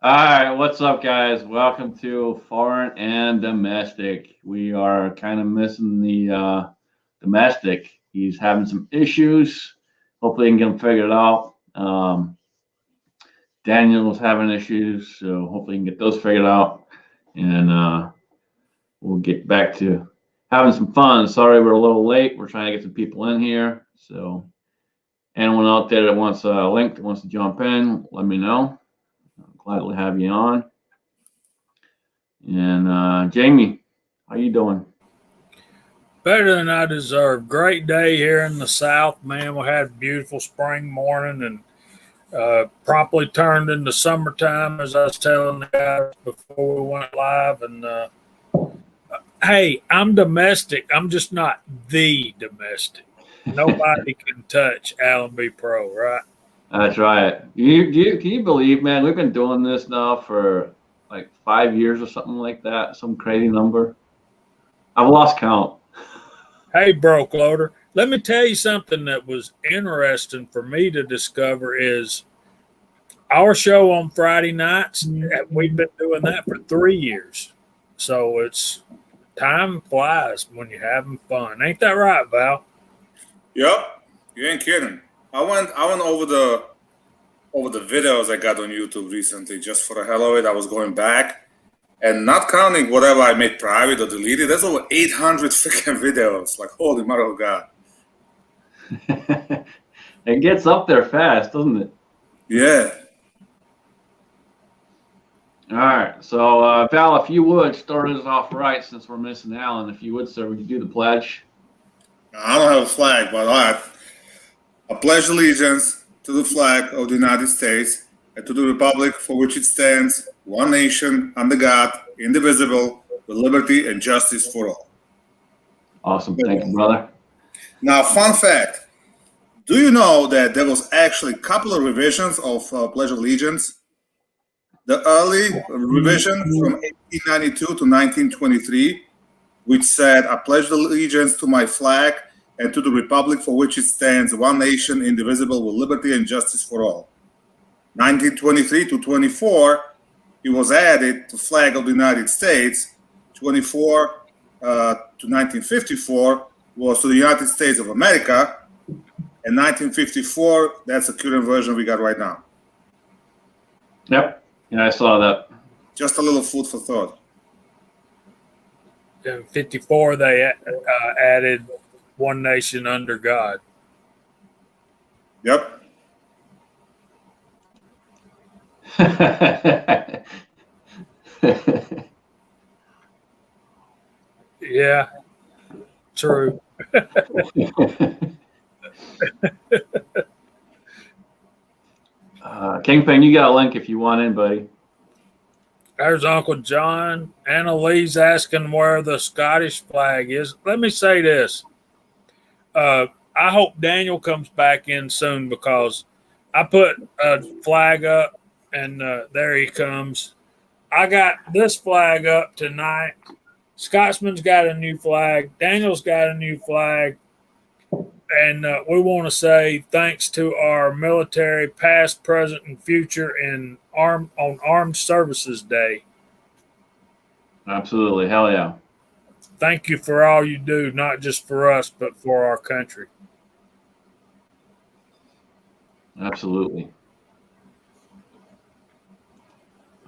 All right, what's up, guys? Welcome to Foreign and Domestic. We are kind of missing the domestic. He's having some issues. Hopefully, he can get them figured out. Daniel's having issues, so hopefully, he can get those figured out. And we'll get back to having some fun. Sorry, we're a little late. We're trying to get some people in here. So, anyone out there that wants a link, that wants to jump in, let me know. Glad to have you on. And Jamie, how you doing? Better than I deserve. Great day here in the South, man. We had a beautiful spring morning and promptly turned into summertime, as I was telling the guys before we went live. And hey, I'm domestic. I'm just not the domestic. Nobody can touch AllenBePro, right? That's right. Can you believe, man? We've been doing this now for like 5 years or something like that. Some crazy number. I've lost count. Hey, broke loader. Let me tell you something that was interesting for me to discover is our show on Friday nights. We've been doing that for 3 years. So it's time flies when you're having fun. Ain't that right, Val? Yep. You ain't kidding. I went over the videos I got on YouTube recently just for the hell of it. I was going back and not counting whatever I made private or deleted. There's over 800 freaking videos. Like, holy mother of God. It gets up there fast, doesn't it? Yeah. All right. So, Val, if you would start us off right, since we're missing Alan, if you would, sir, would you do the pledge? I don't have a flag, but all right. I pledge allegiance to the flag of the United States and to the republic for which it stands, one nation, under God, indivisible, with liberty and justice for all. Awesome. Thank you, brother. Now, fun fact. Do you know that there was actually a couple of revisions of Pledge of Allegiance? The early revision from 1892 to 1923, which said, I pledge allegiance to my flag and to the republic for which it stands, one nation, indivisible, with liberty and justice for all. 1923 to 24, it was added to flag of the United States. 24 to 1954 was to the United States of America. And 1954, that's the current version we got right now. Yep. Yeah, I saw that. Just a little food for thought. In 54, they added one nation under God. Yep. Yeah, true. Kingpin, you got a link if you want in, buddy. There's Uncle John. Anna Lee's asking where the Scottish flag is. Let me say this. I hope Daniel comes back in soon because I put a flag up and there he comes. I got this flag up tonight. Scotsman's got a new flag. Daniel's got a new flag. And we want to say thanks to our military, past, present, and future, on Armed Services Day. Absolutely. Hell yeah. Thank you for all you do, not just for us, but for our country. Absolutely.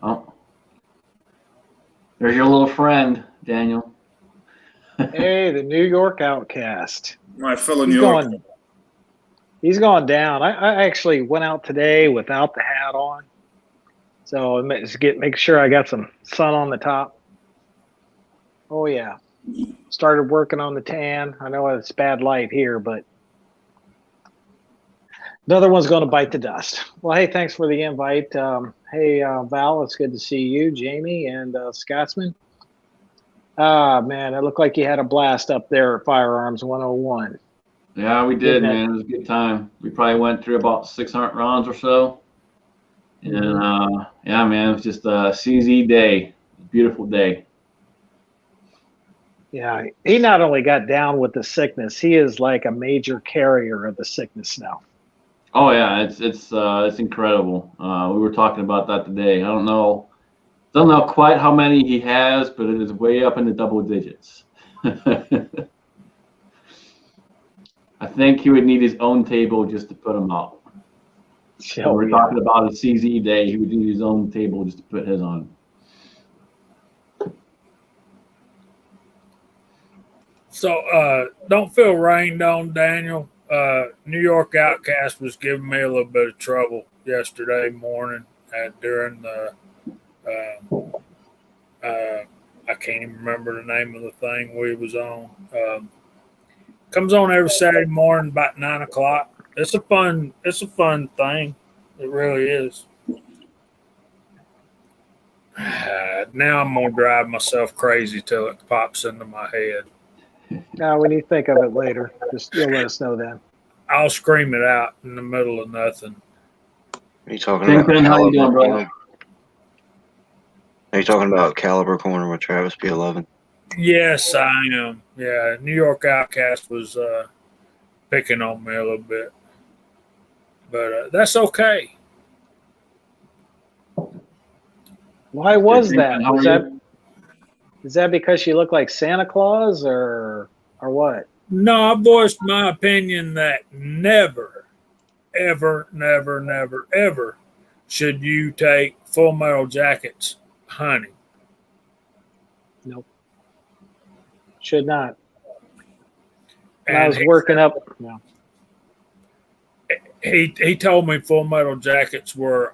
Oh, there's your little friend, Daniel. Hey, the New York Outcast. My fellow New York. He's gone down. I actually went out today without the hat on. So make sure I got some sun on the top. Oh, yeah. Started working on the tan. I know it's bad light here, but another one's going to bite the dust. Well, hey, thanks for the invite. Hey, Val, it's good to see you, Jamie, and Scotsman. Man, it looked like you had a blast up there at Firearms 101. Yeah, we did, man. It was a good time. We probably went through about 600 rounds or so. And, yeah, man, it was just a CZ day. Beautiful day. Yeah, he not only got down with the sickness, he is like a major carrier of the sickness now. Oh yeah, it's incredible. We were talking about that today. Don't know quite how many he has, but it is way up in the double digits. I think he would need his own table just to put him out. When Oh, we're yeah. talking about a CZ day, he would need his own table just to put his on. So don't feel rained on, Daniel. New York Outcast was giving me a little bit of trouble yesterday morning during the. I can't even remember the name of the thing we was on. Comes on every Saturday morning about 9 o'clock. It's a fun thing. It really is. Now I'm gonna drive myself crazy till it pops into my head. Now, when you think of it later, just you'll let us know then. I'll scream it out in the middle of nothing. Are you talking Kingpin, about how you doing, caliber brother? corner? Are you talking about caliber corner with Travis B11? Yes, I am. Yeah, New York Outcast was picking on me a little bit, but that's okay. Why was Kingpin, that? how Was are that you? is that because she looked like Santa Claus or what? No, I voiced my opinion that never, ever, never, never, ever should you take Full Metal Jackets hunting. Nope. Should not. And I And was working up. No. he told me Full Metal Jackets were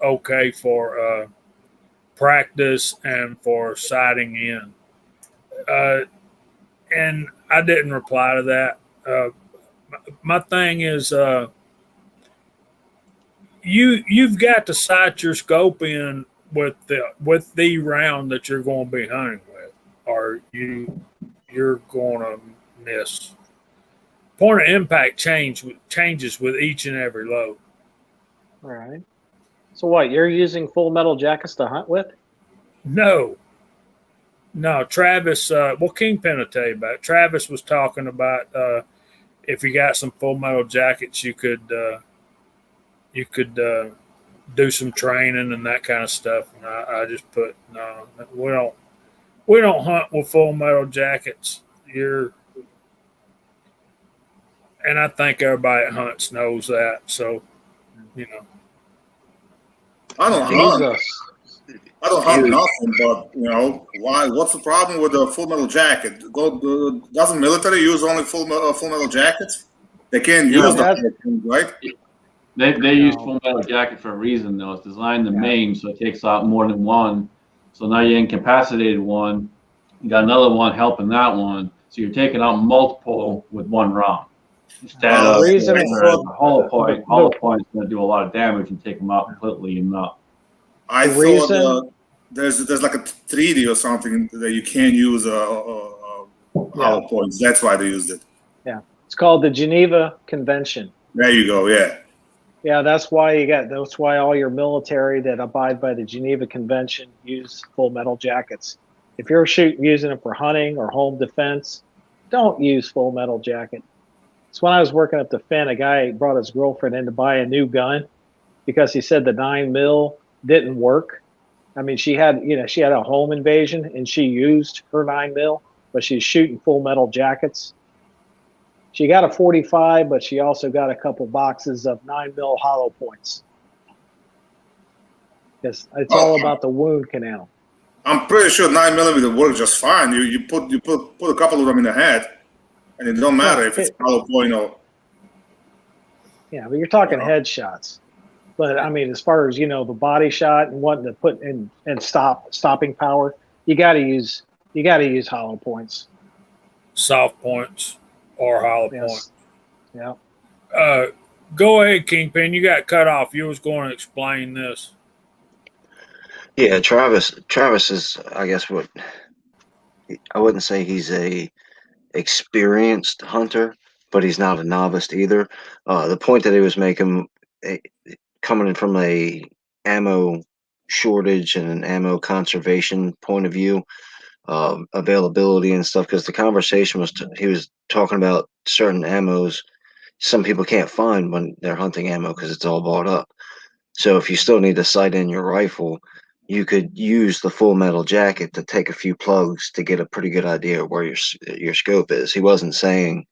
okay for practice and for sighting in. And I didn't reply to that. My thing is, you've got to sight your scope in with the round that you're going to be hunting with, or you're going to miss. Point of impact changes with each and every load. All right. So what? You're using Full Metal Jackets to hunt with? No, Travis. Kingpin will tell you about it. Travis was talking about if you got some Full Metal Jackets, you could do some training and that kind of stuff. And I just put no, we don't hunt with Full Metal Jackets. And I think everybody that hunts knows that. So, you know, I don't hunt. I don't hunt nothing, but why? What's the problem with the Full Metal Jacket? Doesn't military use only full metal jackets? They can't use the thing, right? They use Full Metal Jacket for a reason though. It's designed to maim, so it takes out more than one. So now you incapacitated one, you got another one helping that one. So you're taking out multiple with one round. Instead of the hollow point is going to do a lot of damage and take them out completely and not. I thought there's like a treaty or something that you can't use hollow points. That's why they used it. Yeah, it's called the Geneva Convention. There you go. Yeah. Yeah, that's why all your military that abide by the Geneva Convention use Full Metal Jackets. If you're using it for hunting or home defense, don't use Full Metal Jacket. So when I was working up the Finn, a guy brought his girlfriend in to buy a new gun because he said the 9mm didn't work. I mean, she had a home invasion and she used her 9mm, but she's shooting Full Metal Jackets. She got a 45, but she also got a couple boxes of 9mm hollow points. It's all about the wound canal. I'm pretty sure 9mm works just fine. You put a couple of them in the head, and it don't matter if it's hollow point or. Yeah, but you're talking headshots. But I mean, as far as the body shot and wanting to put in and stopping power, you got to use hollow points, soft points, or hollow points. Yeah. Go ahead, Kingpin. You got cut off. You was going to explain this. Yeah, Travis is, I guess, I wouldn't say he's a experienced hunter, but he's not a novice either. The point that he was making, coming in from a ammo shortage and an ammo conservation point of view, availability and stuff, because the conversation was he was talking about certain ammos some people can't find when they're hunting ammo because it's all bought up. So if you still need to sight in your rifle, you could use the full metal jacket to take a few plugs to get a pretty good idea of where your scope is. He wasn't saying,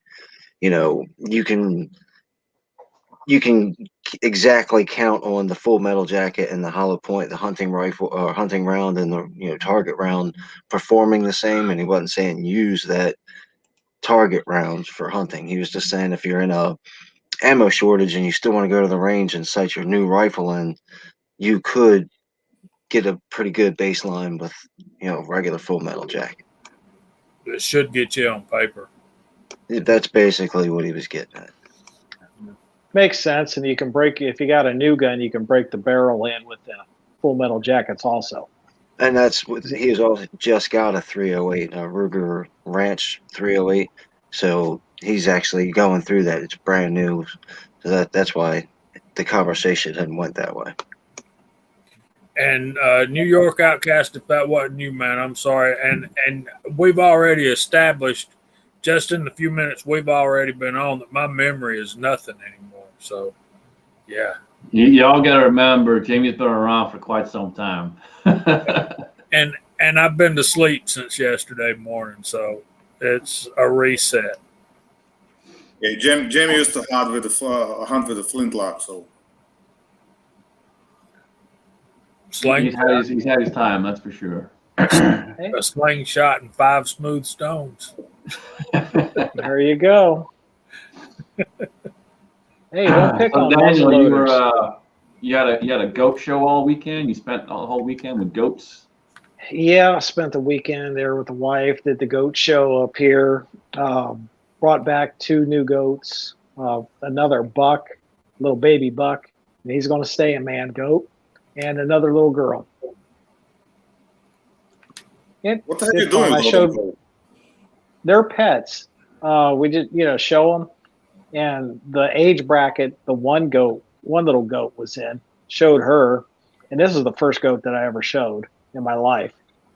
you can exactly count on the full metal jacket and the hollow point, the hunting rifle or hunting round and the target round performing the same. And he wasn't saying use that target rounds for hunting. He was just saying if you're in a ammo shortage and you still want to go to the range and sight your new rifle in, you could get a pretty good baseline with regular full metal jacket. It should get you on paper. That's basically what he was getting at. Makes sense, and you can break, if you got a new gun, you can break the barrel in with the full metal jackets also. And that's what he was also just got a 308, a Ruger Ranch 308. So he's actually going through that. It's brand new. So that's why the conversation hadn't went that way. And New York Outcast, if that wasn't you, man, I'm sorry. And we've already established, just in the few minutes we've already been on, that my memory is nothing anymore. So, yeah. Y'all got to remember, Jamie's been around for quite some time. And I've been to sleep since yesterday morning, so it's a reset. Yeah, Jamie used to hunt with the flintlock, so. Sling, he's had his time, that's for sure. a slingshot and 5 smooth stones. There you go. Hey, don't pick on Daniel, muzzleloaders. you had a goat show all weekend. You spent the whole weekend with goats. Yeah, I spent the weekend there with the wife. Did the goat show up here. Brought back 2 new goats. Another buck, little baby buck. And he's going to stay a man goat. And another little girl. What the heck are you doing? I showed their pets. We just show them, and the age bracket the one little goat was in, showed her, and this is the first goat that I ever showed in my life,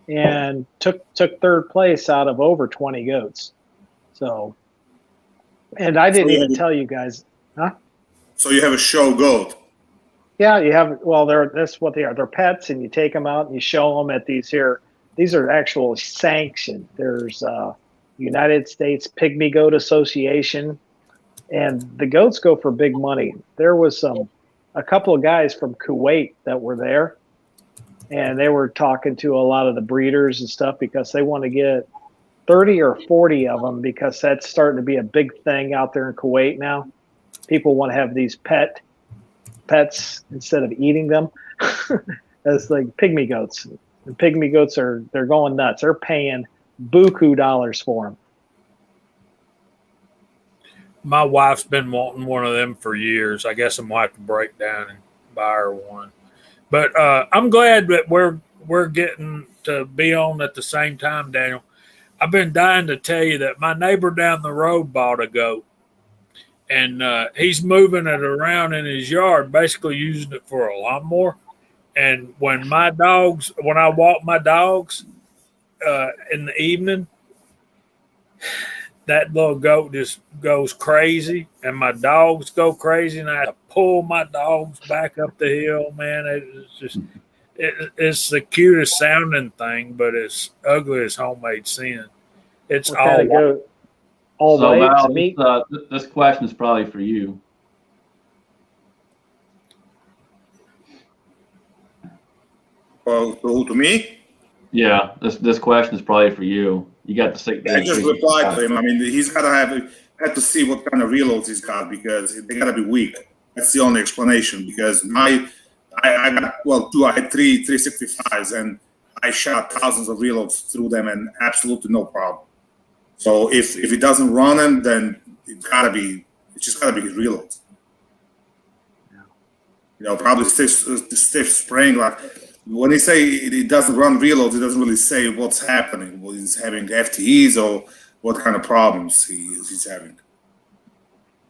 and took 3rd place out of over 20 goats. So, and I didn't even tell you guys, huh? So you have a show goat. Yeah, you have. Well, that's what they are. They're pets, and you take them out and you show them at these here. These are actually sanctioned. There's United States Pygmy Goat Association, and the goats go for big money. There was a couple of guys from Kuwait that were there, and they were talking to a lot of the breeders and stuff because they want to get 30 or 40 of them because that's starting to be a big thing out there in Kuwait now. People want to have these pets instead of eating them. That's like pygmy goats. The pygmy goats they're going nuts. They're paying buku dollars for them. My wife's been wanting one of them for years. I guess I'm going to have to break down and buy her one. But I'm glad that we're getting to be on at the same time, Daniel. I've been dying to tell you that my neighbor down the road bought a goat. And he's moving it around in his yard, basically using it for a lawnmower. And when I walk my dogs in the evening, that little goat just goes crazy, and my dogs go crazy, and I have to pull my dogs back up the hill. Man, it's the cutest sounding thing, but it's ugly as homemade sin. It's what kind of goat? All so white, Val, this question is probably for you. Well, to me? Yeah, this question is probably for you. You got to say. I just replied to him. I mean, he's got to have to see what kind of reloads he's got because they got to be weak. That's the only explanation. Because I got I had 365s and I shot thousands of reloads through them and absolutely no problem. So if it doesn't run them, then it's just gotta be his reloads. Yeah. Probably stiff spring. Like when they say it doesn't run reloads, it doesn't really say what's happening. Well, he's having FTEs or what kind of problems he's having.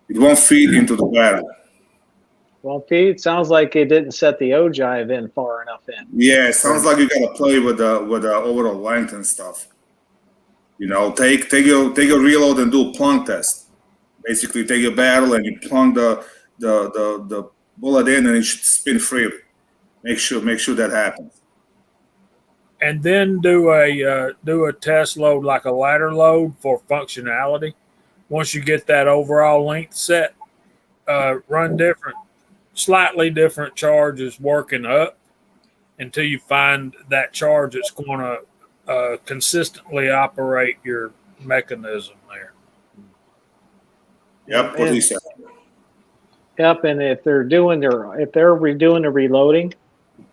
It won't feed into the barrel. Won't feed. Sounds like it didn't set the ogive in far enough in. Yeah, it sounds like you gotta play with the overall length and stuff. Take your reload and do a plunk test. Basically, you take your barrel and you plunk the bullet in, and it should spin freely. Make sure that happens. And then do a test load like a ladder load for functionality. Once you get that overall length set, run slightly different charges working up until you find that charge that's going to consistently operate your mechanism there. Yep, what he said. Yep, and if they're redoing the reloading,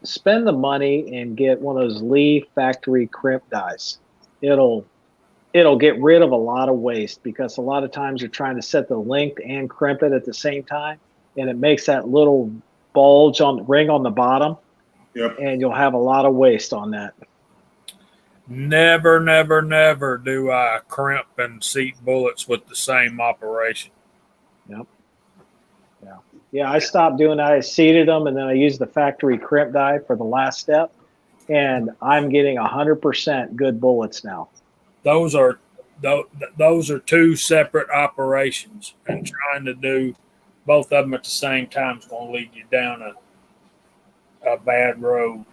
spend the money and get one of those Lee factory crimp dies. It'll get rid of a lot of waste, because a lot of times you're trying to set the length and crimp it at the same time, and it makes that little bulge on the ring on the bottom. Yep. And you'll have a lot of waste on that. Never, never, never do I crimp and seat bullets with the same operation. Yep. Yeah, I stopped doing that. I seated them, and then I used the factory crimp die for the last step, and I'm getting 100% good bullets now. Those are two separate operations, and trying to do both of them at the same time is going to lead you down a bad road.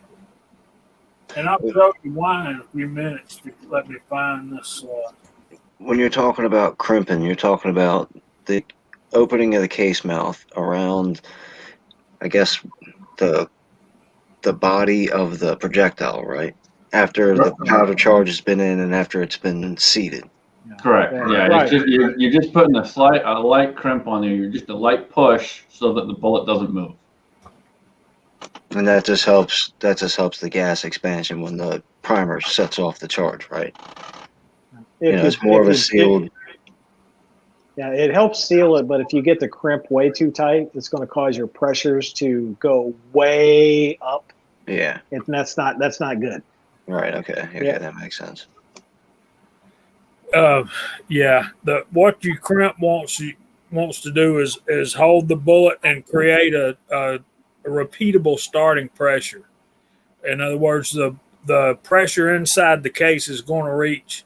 And I'll show you why in a few minutes if you let me find this. When you're talking about crimping, you're talking about the opening of the case mouth around, I guess, the body of the projectile, right? After the powder charge has been in and after it's been seated. Correct. Yeah, right. You're just putting a light crimp on there. You're just a light push so that the bullet doesn't move. And that just helps the gas expansion when the primer sets off the charge, right? It's more of a sealed. Yeah, it helps seal it, but if you get the crimp way too tight, it's going to cause your pressures to go way up. Yeah. And that's not good. Right. Okay. Yeah, that makes sense. What you crimp wants to do is hold the bullet and create a repeatable starting pressure. In other words, the pressure inside the case is going to reach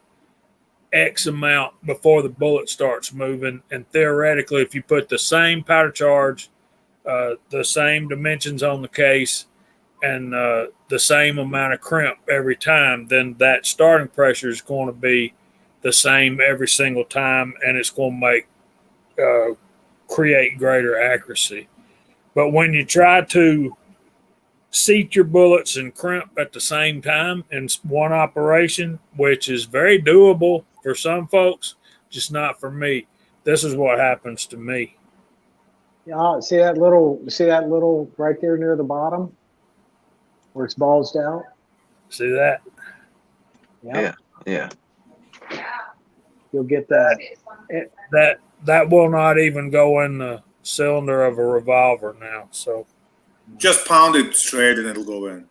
X amount before the bullet starts moving. And theoretically, if you put the same powder charge, the same dimensions on the case, and the same amount of crimp every time, then that starting pressure is going to be the same every single time, and it's going to create greater accuracy. But when you try to seat your bullets and crimp at the same time in one operation, which is very doable for some folks, just not for me, this is what happens to me. Yeah, see that little right there near the bottom where it's bulged out? See that? Yep. Yeah. You'll get that. That will not even go in the cylinder of a revolver now. So just pound it straight and it'll go in.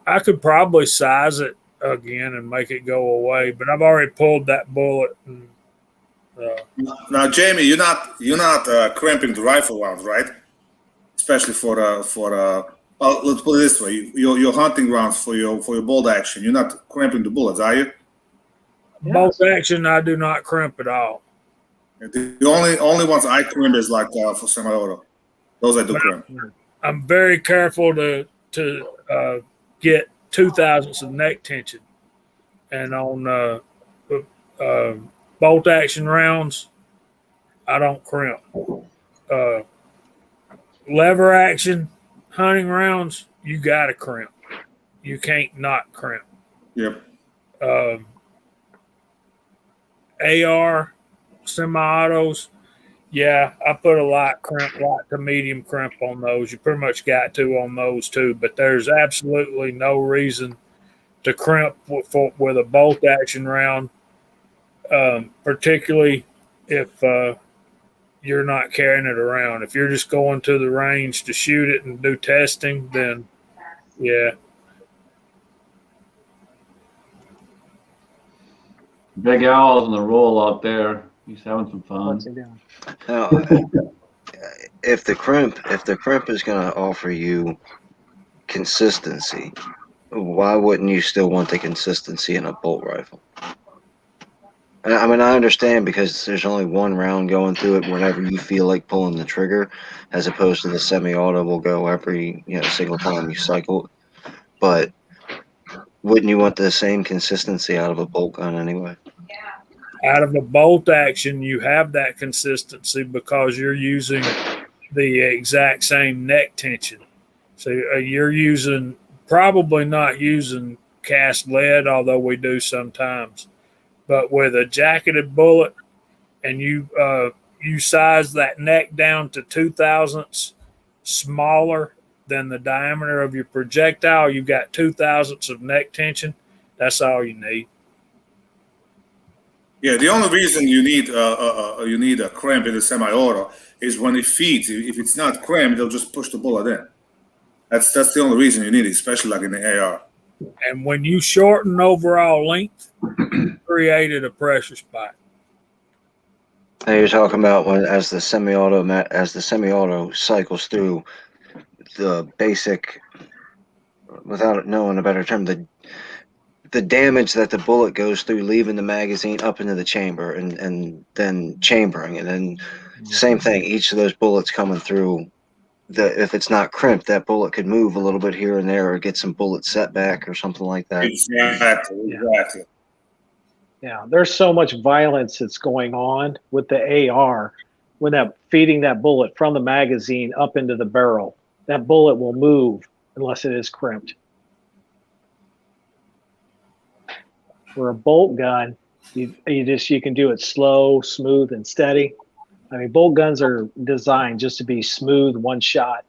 I could probably size it again and make it go away, but I've already pulled that bullet. And, now, Jamie, you're not crimping the rifle rounds, right? Especially for let's put it this way: your hunting rounds for your bolt action. You're not crimping the bullets, are you? Bolt action, I do not crimp at all. The only ones I crimp is like for semi-auto. Those I do crimp. I'm very careful to get 0.02 of neck tension, and on bolt action rounds, I don't crimp. Lever action hunting rounds, you got to crimp. You can't not crimp. Yep. AR semi-autos, yeah, I put a light to medium crimp on those. You pretty much got to on those too, but there's absolutely no reason to crimp with a bolt action round, particularly if you're not carrying it around. If you're just going to the range to shoot it and do testing, then yeah. Big Al's on the roll out there. He's having some fun. What's he doing? Now, if the crimp is going to offer you consistency, why wouldn't you still want the consistency in a bolt rifle? I mean, I understand because there's only one round going through it whenever you feel like pulling the trigger, as opposed to the semi-auto will go every single time you cycle. But wouldn't you want the same consistency out of a bolt gun anyway? Out of a bolt action, you have that consistency because you're using the exact same neck tension. So you're probably not using cast lead, although we do sometimes. But with a jacketed bullet, and you size that neck down to 0.02 smaller than the diameter of your projectile, you've got 0.02 of neck tension. That's all you need. Yeah, the only reason you need a crimp in the semi-auto is when it feeds. If it's not crimped, they'll just push the bullet in. That's the only reason you need it, especially like in the AR. And when you shorten overall length, you created a pressure spike. Now you're talking about as the semi-auto cycles through the basic, without knowing a better term, the damage that the bullet goes through, leaving the magazine up into the chamber and then chambering, and then same thing. Each of those bullets coming through, if it's not crimped, that bullet could move a little bit here and there, or get some bullet setback or something like that. Exactly. Yeah, there's so much violence that's going on with the AR when that feeding that bullet from the magazine up into the barrel. That bullet will move unless it is crimped. For a bolt gun, you can do it slow, smooth, and steady. I mean, bolt guns are designed just to be smooth, one shot,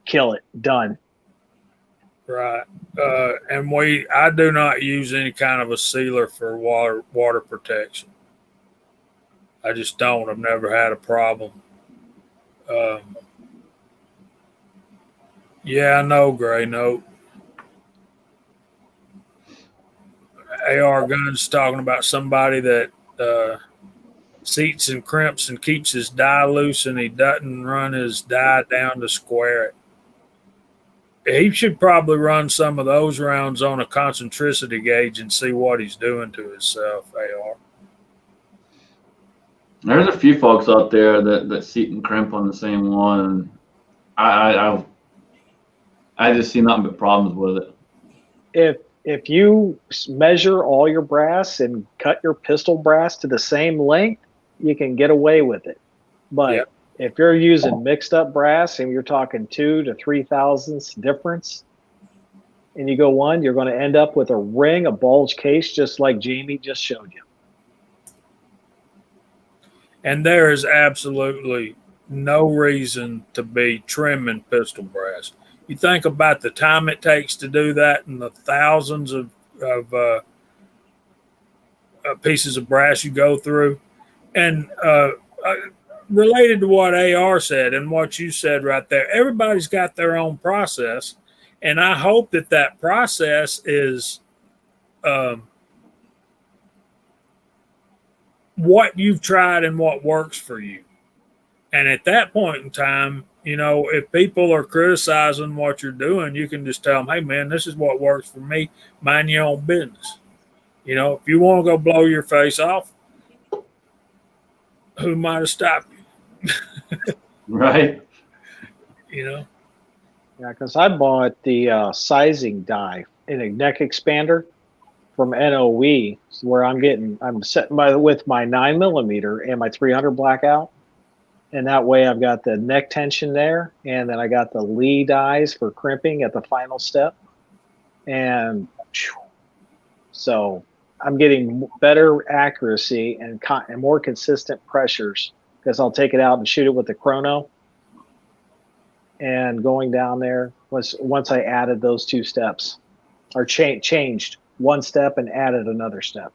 kill it, done. Right. And I do not use any kind of a sealer for water protection. I just don't. I've never had a problem. Yeah, I know, Gray Note. AR Guns talking about somebody that seats and crimps and keeps his die loose, and he doesn't run his die down to square it. He should probably run some of those rounds on a concentricity gauge and see what he's doing to himself, AR. There's a few folks out there that seat and crimp on the same one, and I just see nothing but problems with it. If you measure all your brass and cut your pistol brass to the same length, you can get away with it. But if you're using mixed up brass and you're talking 2 to 3 thousandths difference, and you go one, you're going to end up with a ring, a bulge case, just like Jamie just showed you. And there is absolutely no reason to be trimming pistol brass. You think about the time it takes to do that and the thousands of pieces of brass you go through. And related to what AR said and what you said right there, everybody's got their own process. And I hope that process is what you've tried and what works for you. And at that point in time, if people are criticizing what you're doing, you can just tell them, hey, man, this is what works for me. Mind your own business. If you want to go blow your face off, who might have stopped you? Right. Yeah, because I bought the sizing die in a neck expander from NOE, where I'm setting with my 9mm and my 300 blackout. And that way I've got the neck tension there, and then I got the Lee dies for crimping at the final step. And so I'm getting better accuracy and more consistent pressures because I'll take it out and shoot it with the chrono. And going down there once I added those 2 steps, or changed one step and added another step.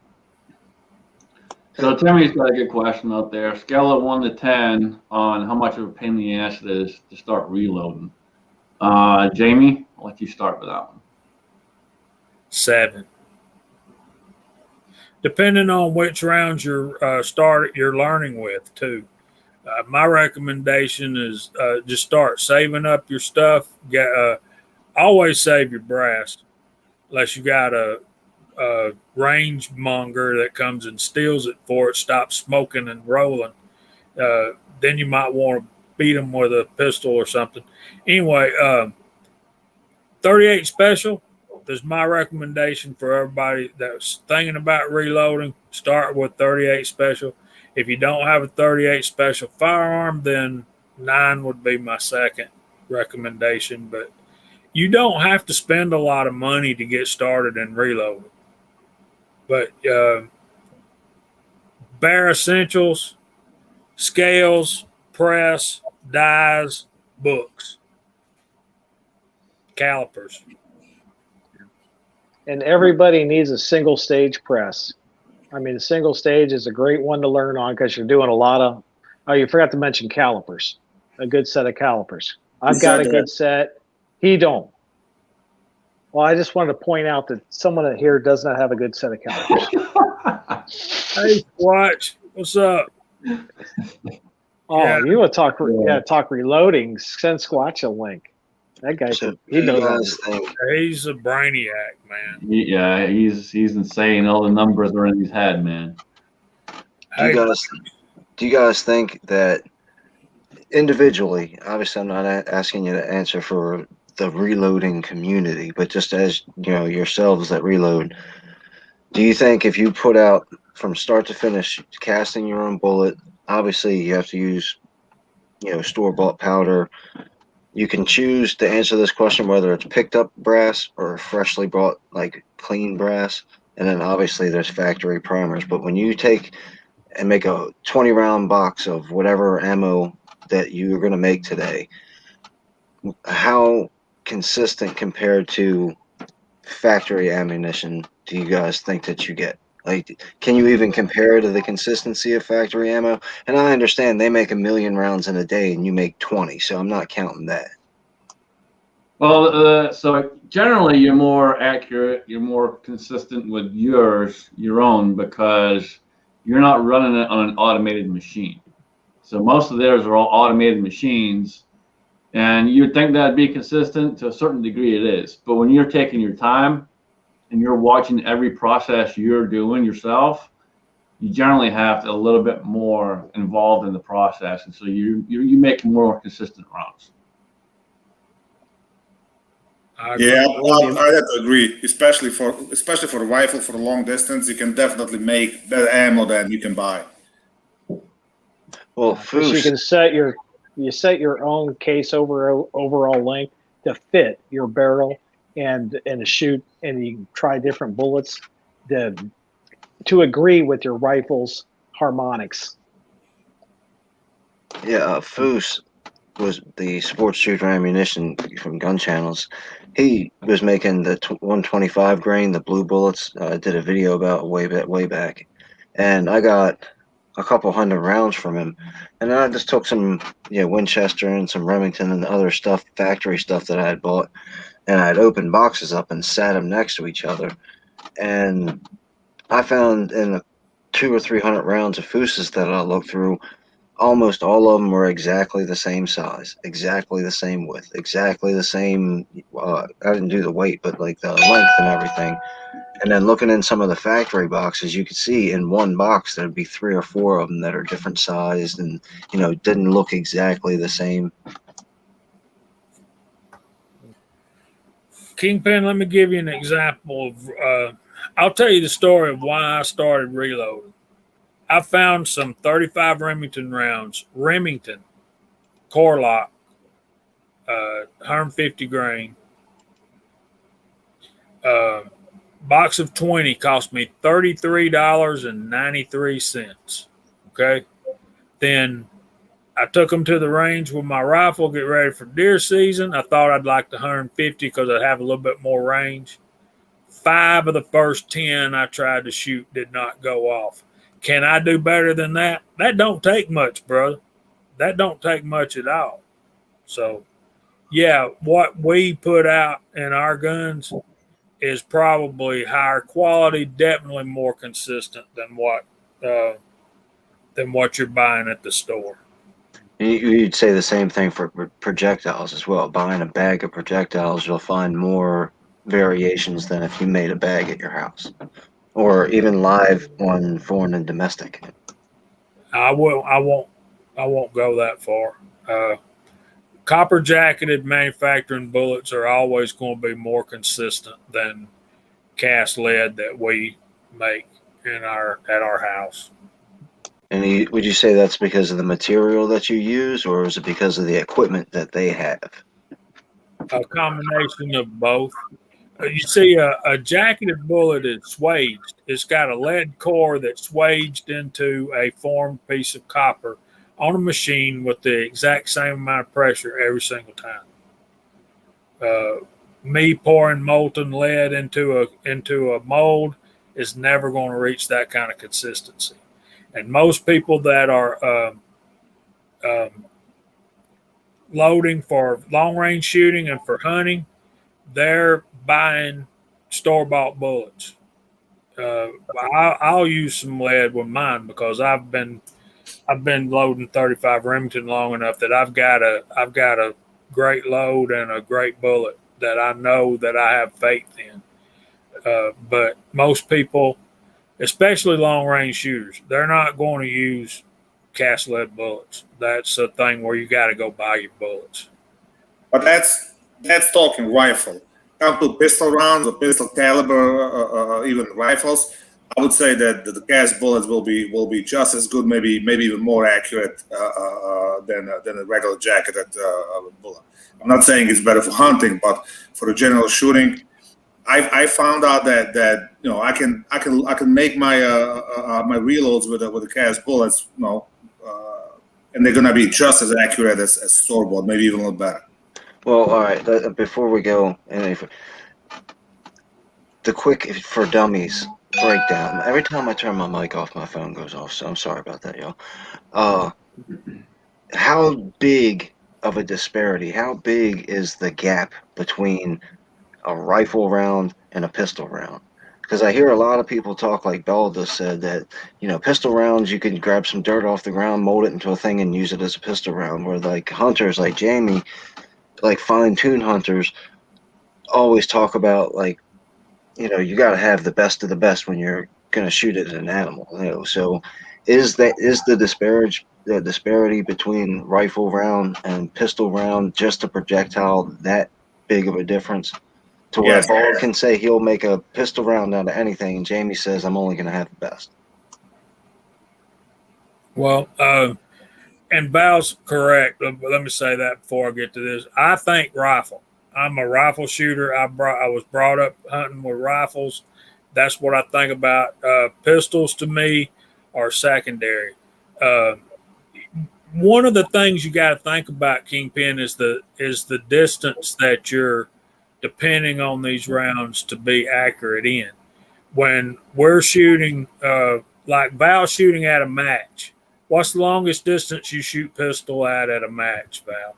So Timmy's got a good question out there. Scale of 1 to 10 on how much of a pain in the ass it is to start reloading. Jamie, I'll let you start with that one. 7. Depending on which rounds you're learning with too. My recommendation is just start saving up your stuff. Always save your brass, unless you got a range monger that comes and steals it before it stops smoking and rolling. Then you might want to beat them with a pistol or something. Anyway, 38 special is my recommendation for everybody that's thinking about reloading. Start with 38 special. If you don't have a 38 special firearm, then 9 would be my second recommendation. But you don't have to spend a lot of money to get started in reloading. But bare essentials, scales, press, dies, books, calipers. And everybody needs a single stage press. I mean, the single stage is a great one to learn on because you're doing a lot of. Oh, you forgot to mention calipers. A good set of calipers. I've got a good set. He don't. Well, I just wanted to point out that someone here does not have a good set of calipers. Hey, watch. What's up? Oh, Yeah. you want to talk? Yeah, talk reloading. Send Squatch a link. That guy, he knows. He's a brainiac, man. Yeah, he's insane. All the numbers are in his head, man. Do you guys think that individually? Obviously, I'm not asking you to answer for the reloading community, but just as you know yourselves that reload, do you think if you put out from start to finish casting your own bullet, obviously you have to use store-bought powder? You can choose to answer this question whether it's picked up brass or freshly bought, like clean brass. And then obviously there's factory primers. But when you take and make a 20-round box of whatever ammo that you're going to make today, how consistent compared to factory ammunition do you guys think that you get? Like, can you even compare to the consistency of factory ammo? And I understand they make 1 million rounds in a day and you make 20, so I'm not counting that. Well, so generally you're more accurate, you're more consistent with your own because you're not running it on an automated machine. So most of theirs are all automated machines, and you'd think that'd be consistent. To a certain degree it is. But when you're taking your time and you're watching every process you're doing yourself, you generally have a little bit more involved in the process, and so you make more consistent rounds. Yeah, I have to agree. Especially for the rifle for the long distance, you can definitely make better ammo than you can buy. Well, you can set your own case overall length to fit your barrel and to shoot, and you can try different bullets to agree with your rifle's harmonics. Yeah, Foose was the sports shooter ammunition from Gun Channels. He was making the 125 grain, the blue bullets. Did a video about way back, and I got a couple hundred rounds from him, and then I just took some Winchester and some Remington and other stuff, factory stuff that I had bought, and I'd opened boxes up and sat them next to each other, and I found in the 200 or 300 rounds of Foose's that I looked through, almost all of them were exactly the same size, exactly the same width, exactly the same. I didn't do the weight, but like the length and everything. And then looking in some of the factory boxes, you could see in one box there'd be 3 or 4 of them that are different sized and didn't look exactly the same. Kingpin, let me give you an example of. I'll tell you the story of why I started reloading. I found some 35 Remington rounds, Remington, core lock, 150 grain. Box of 20 cost me $33.93. Okay. Then I took them to the range with my rifle, get ready for deer season. I thought I'd like the 150 because I'd have a little bit more range. 5 of the first 10 I tried to shoot did not go off. Can I do better than that? That don't take much, brother. That don't take much at all. So, yeah, what we put out in our guns is probably higher quality, definitely more consistent than what you're buying at the store. You'd say the same thing for projectiles as well. Buying a bag of projectiles, you'll find more variations than if you made a bag at your house, or even live on foreign and domestic. I won't go that far. Copper jacketed manufacturing bullets are always going to be more consistent than cast lead that we make at our house. And would you say that's because of the material that you use, or is it because of the equipment that they have? A combination of both. You see, a jacketed bullet is swaged. It's got a lead core that's swaged into a formed piece of copper on a machine with the exact same amount of pressure every single time. Me pouring molten lead into a mold is never going to reach that kind of consistency. And most people that are loading for long range shooting and for hunting, they're buying store-bought bullets. I'll use some lead with mine because I've been loading 35 Remington long enough that I've got a great load and a great bullet that I know that I have faith in. But most people, especially long-range shooters, they're not going to use cast lead bullets. That's a thing where you got to go buy your bullets. But that's talking rifle. Come to pistol rounds or pistol caliber, even rifles. I would say that the cast bullets will be just as good, maybe even more accurate than a regular jacketed bullet. I'm not saying it's better for hunting, but for the general shooting, I found out that I can make my my reloads with the cast bullets, and they're gonna be just as accurate as store bought, maybe even a little better. Well, all right. Before we go, the quick for dummies breakdown. Every time I turn my mic off, my phone goes off. So I'm sorry about that, y'all. How big of a disparity? How big is the gap between a rifle round and a pistol round? Because I hear a lot of people talk, like Bella just said, that pistol rounds you can grab some dirt off the ground, mold it into a thing, and use it as a pistol round. Where like hunters, like Jamie, like fine-tune hunters, always talk about like, you got to have the best of the best when you're going to shoot at an animal. So is the disparity between rifle round and pistol round just a projectile that big of a difference? To where Yes. Bald can say he'll make a pistol round out of anything, and Jamie says I'm only going to have the best. Well, and Val's correct. Let me say that before I get to this. I think rifle. I'm a rifle shooter. I was brought up hunting with rifles. That's what I think about. Pistols to me are secondary. One of the things you got to think about, Kingpin, is the distance that you're depending on these rounds to be accurate in. When we're shooting, like Val shooting at a match, what's the longest distance you shoot pistol at a match, Val?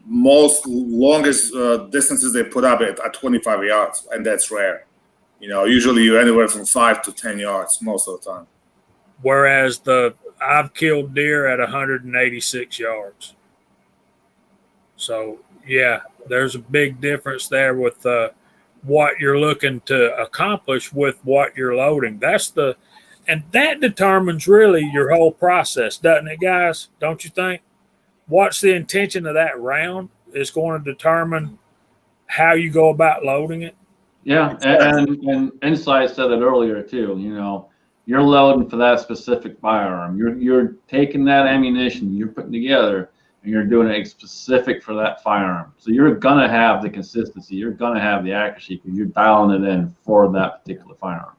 Most longest distances they put up at 25 yards, and that's rare. Usually you're anywhere from 5 to 10 yards most of the time. Whereas I've killed deer at 186 yards. So yeah, there's a big difference there with what you're looking to accomplish with what you're loading. And that determines really your whole process, doesn't it, guys? Don't you think? What's the intention of that round is going to determine how you go about loading it. Yeah, and Insight said it earlier too. You're loading for that specific firearm. You're taking that ammunition you're putting together, and you're doing it specific for that firearm. So you're gonna have the consistency. You're gonna have the accuracy because you're dialing it in for that particular firearm.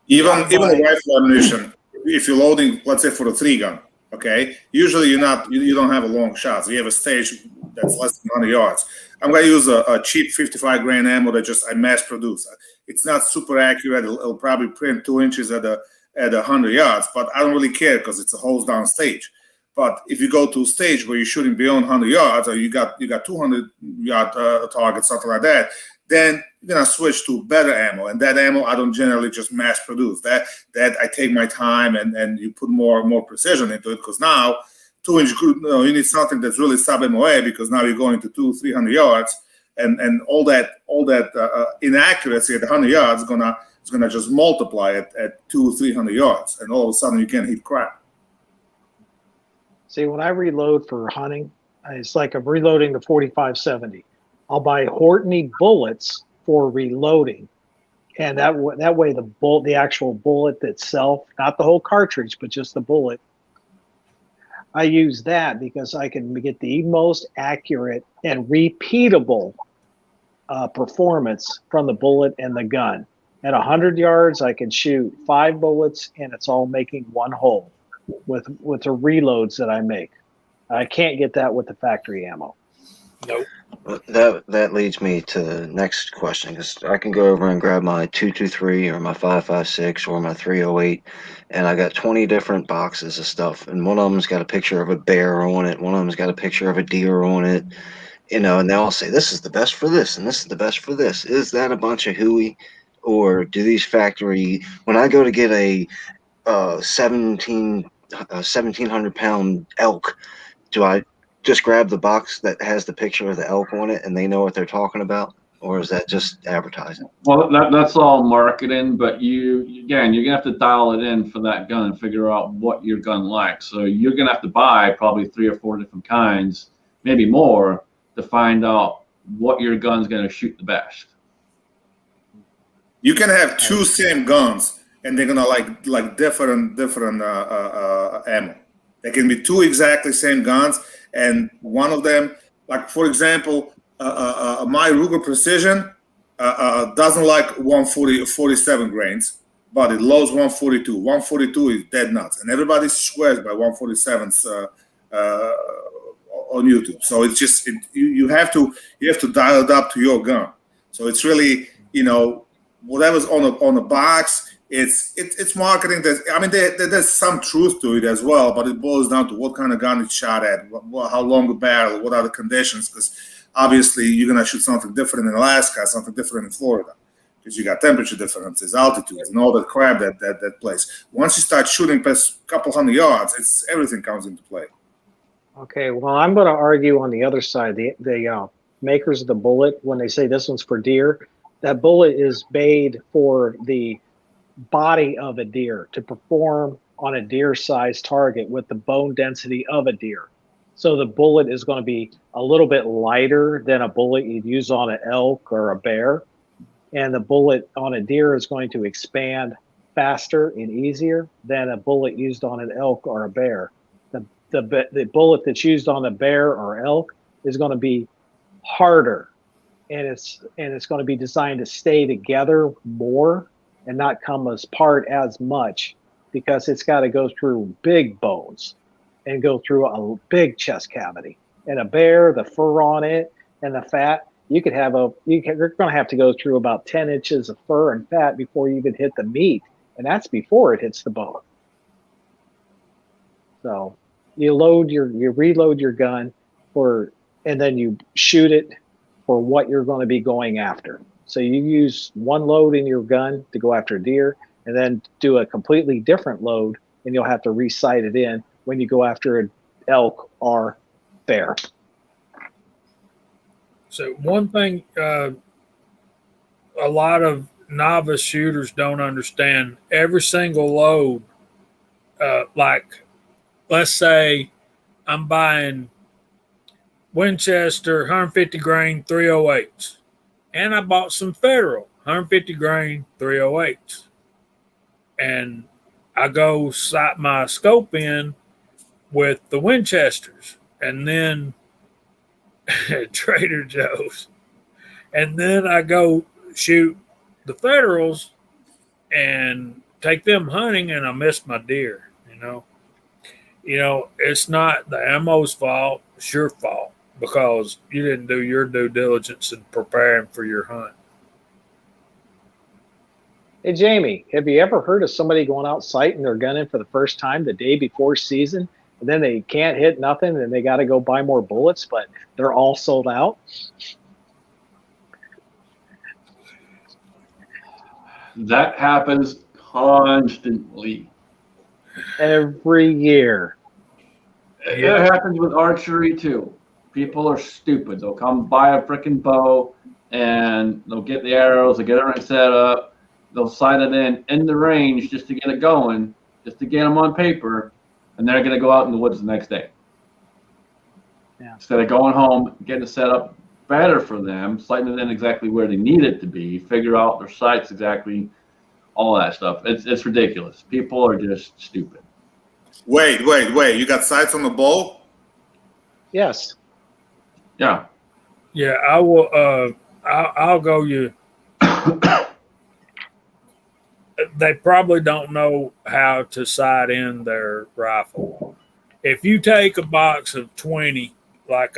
Even the rifle ammunition, if you're loading, let's say for the 3-gun, okay, usually you don't have a long shot. So you have a stage that's less than 100 yards. I'm going to use a cheap 55 grain ammo that I mass produce. It's not super accurate. It'll probably print 2 inches at 100 yards, but I don't really care because it's a hose down stage. But if you go to a stage where you're shooting beyond 100 yards, or you got 200 yard targets, something like that, then you're gonna switch to better ammo. And that ammo I don't generally just mass produce. That I take my time and you put more precision into it, because now 2-inch, you need something that's really sub MOA, because now you're going to 200-300 yards, and all that inaccuracy at 100 yards is gonna just multiply at 200-300 yards, and all of a sudden you can't hit crap. See, when I reload for hunting, it's like I'm reloading the 45-70. I'll buy Hortney bullets for reloading, and that way the actual bullet itself, not the whole cartridge, but just the bullet. I use that because I can get the most accurate and repeatable performance from the bullet and the gun. At 100 yards, I can shoot 5 bullets, and it's all making one hole with the reloads that I make. I can't get that with the factory ammo. Nope. That leads me to the next question, because I can go over and grab my 223 or my 5.56 or my 308, and I got 20 different boxes of stuff, and one of them's got a picture of a bear on it, one of them's got a picture of a deer on it, and they all say this is the best for this and this is the best for this. Is that a bunch of hooey, or do these factory? When I go to get a 1,700-pound elk, do I just grab the box that has the picture of the elk on it and they know what they're talking about, or is that just advertising? Well, that's all marketing, but you're gonna have to dial it in for that gun and figure out what your gun likes. So you're gonna have to buy probably 3 or 4 different kinds, maybe more, to find out what your gun's gonna shoot the best. You can have 2 same guns, and they're gonna like different ammo. There can be 2 exactly same guns, and one of them, like for example, my Ruger Precision doesn't like 147 grains, but it loads 142. 142 is dead nuts, and everybody swears by 147s on YouTube. So it's just you have to dial it up to your gun. So it's really, whatever's on the box. It's marketing. There's some truth to it as well, but it boils down to what kind of gun it's shot at, how long the barrel, what are the conditions, because obviously you're going to shoot something different in Alaska, something different in Florida, because you got temperature differences, altitudes, and all that crap that plays. Once you start shooting past a couple 100 yards, everything comes into play. Okay, well, I'm going to argue on the other side. The makers of the bullet, when they say this one's for deer, that bullet is made for the body of a deer to perform on a deer-sized target with the bone density of a deer. So the bullet is going to be a little bit lighter than a bullet you'd use on an elk or a bear. And the bullet on a deer is going to expand faster and easier than a bullet used on an elk or a bear. The bullet that's used on a bear or elk is going to be harder, and it's going to be designed to stay together more and not come apart as much, because it's got to go through big bones and go through a big chest cavity. And a bear, the fur on it and the fat, you're going to have to go through about 10 inches of fur and fat before you even hit the meat, and that's before it hits the bone. So you reload your gun and then you shoot it for what you're going to be going after. So you use one load in your gun to go after a deer, and then do a completely different load, and you'll have to re-sight it in when you go after an elk or bear. So one thing a lot of novice shooters don't understand, every single load, like let's say I'm buying Winchester 150 grain 308s. And I bought some Federal 150 grain 308s. And I go sight my scope in with the Winchesters, and then Trader Joe's. And then I go shoot the Federals and take them hunting, and I miss my deer, it's not the ammo's fault, it's your fault, because you didn't do your due diligence in preparing for your hunt. Hey, Jamie, have you ever heard of somebody going out sighting their gun in for the first time the day before season, and then they can't hit nothing, and they got to go buy more bullets, but they're all sold out? That happens constantly. Every year. It happens with archery too. People are stupid. They'll come buy a freaking bow and they'll get the arrows, they'll get everything set up, they'll sight it in the range just to get it going, just to get them on paper, and they're going to go out in the woods the next day. Yeah. Instead of going home, getting it set up better for them, sighting it in exactly where they need it to be, figure out their sights exactly, all that stuff. It's ridiculous. People are just stupid. Wait. You got sights on the bow? Yes. Yeah. Yeah, I will. I'll go you. They probably don't know how to sight in their rifle. If you take a box of 20, like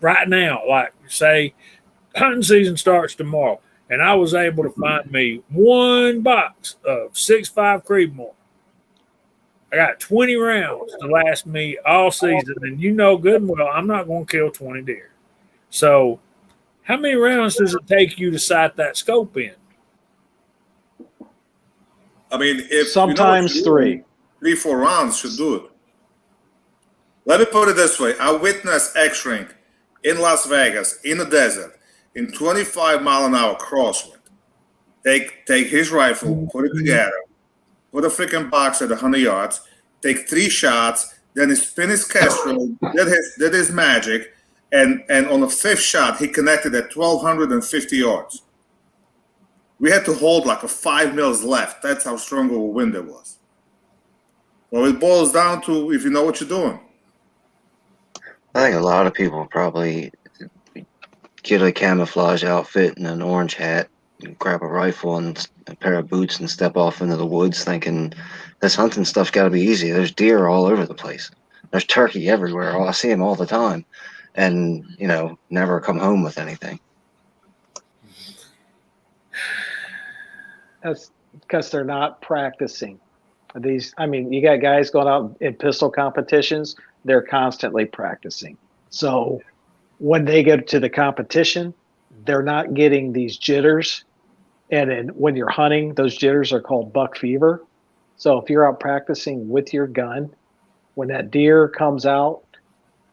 right now, like say hunting season starts tomorrow, and I was able to find me one box of 6.5 Creedmoor. I got 20 rounds to last me all season, and you know good and well I'm not going to kill 20 deer. So how many rounds does it take you to sight that scope in? I mean, if sometimes 3, 4 rounds should do it. Let me put it this way: I witnessed X-Ring in Las Vegas in the desert in 25-mile-an-hour crosswind. Take his rifle, put it together, put a freaking box at 100 yards, take 3 shots, then he spin his Kestrel, did his magic, and on the 5th shot he connected at 1,250 yards. We had to hold like a 5 mils left. That's how strong of a wind it was. Well, it boils down to if you know what you're doing. I think a lot of people probably get a camouflage outfit and an orange hat, and grab a rifle and a pair of boots and step off into the woods thinking this hunting stuff's got to be easy. There's deer all over the place. There's turkey everywhere. Oh, I see them all the time. And, never come home with anything. That's because they're not practicing. You got guys going out in pistol competitions, they're constantly practicing. So when they get to the competition, they're not getting these jitters. And when you're hunting, those jitters are called buck fever. So if you're out practicing with your gun, when that deer comes out,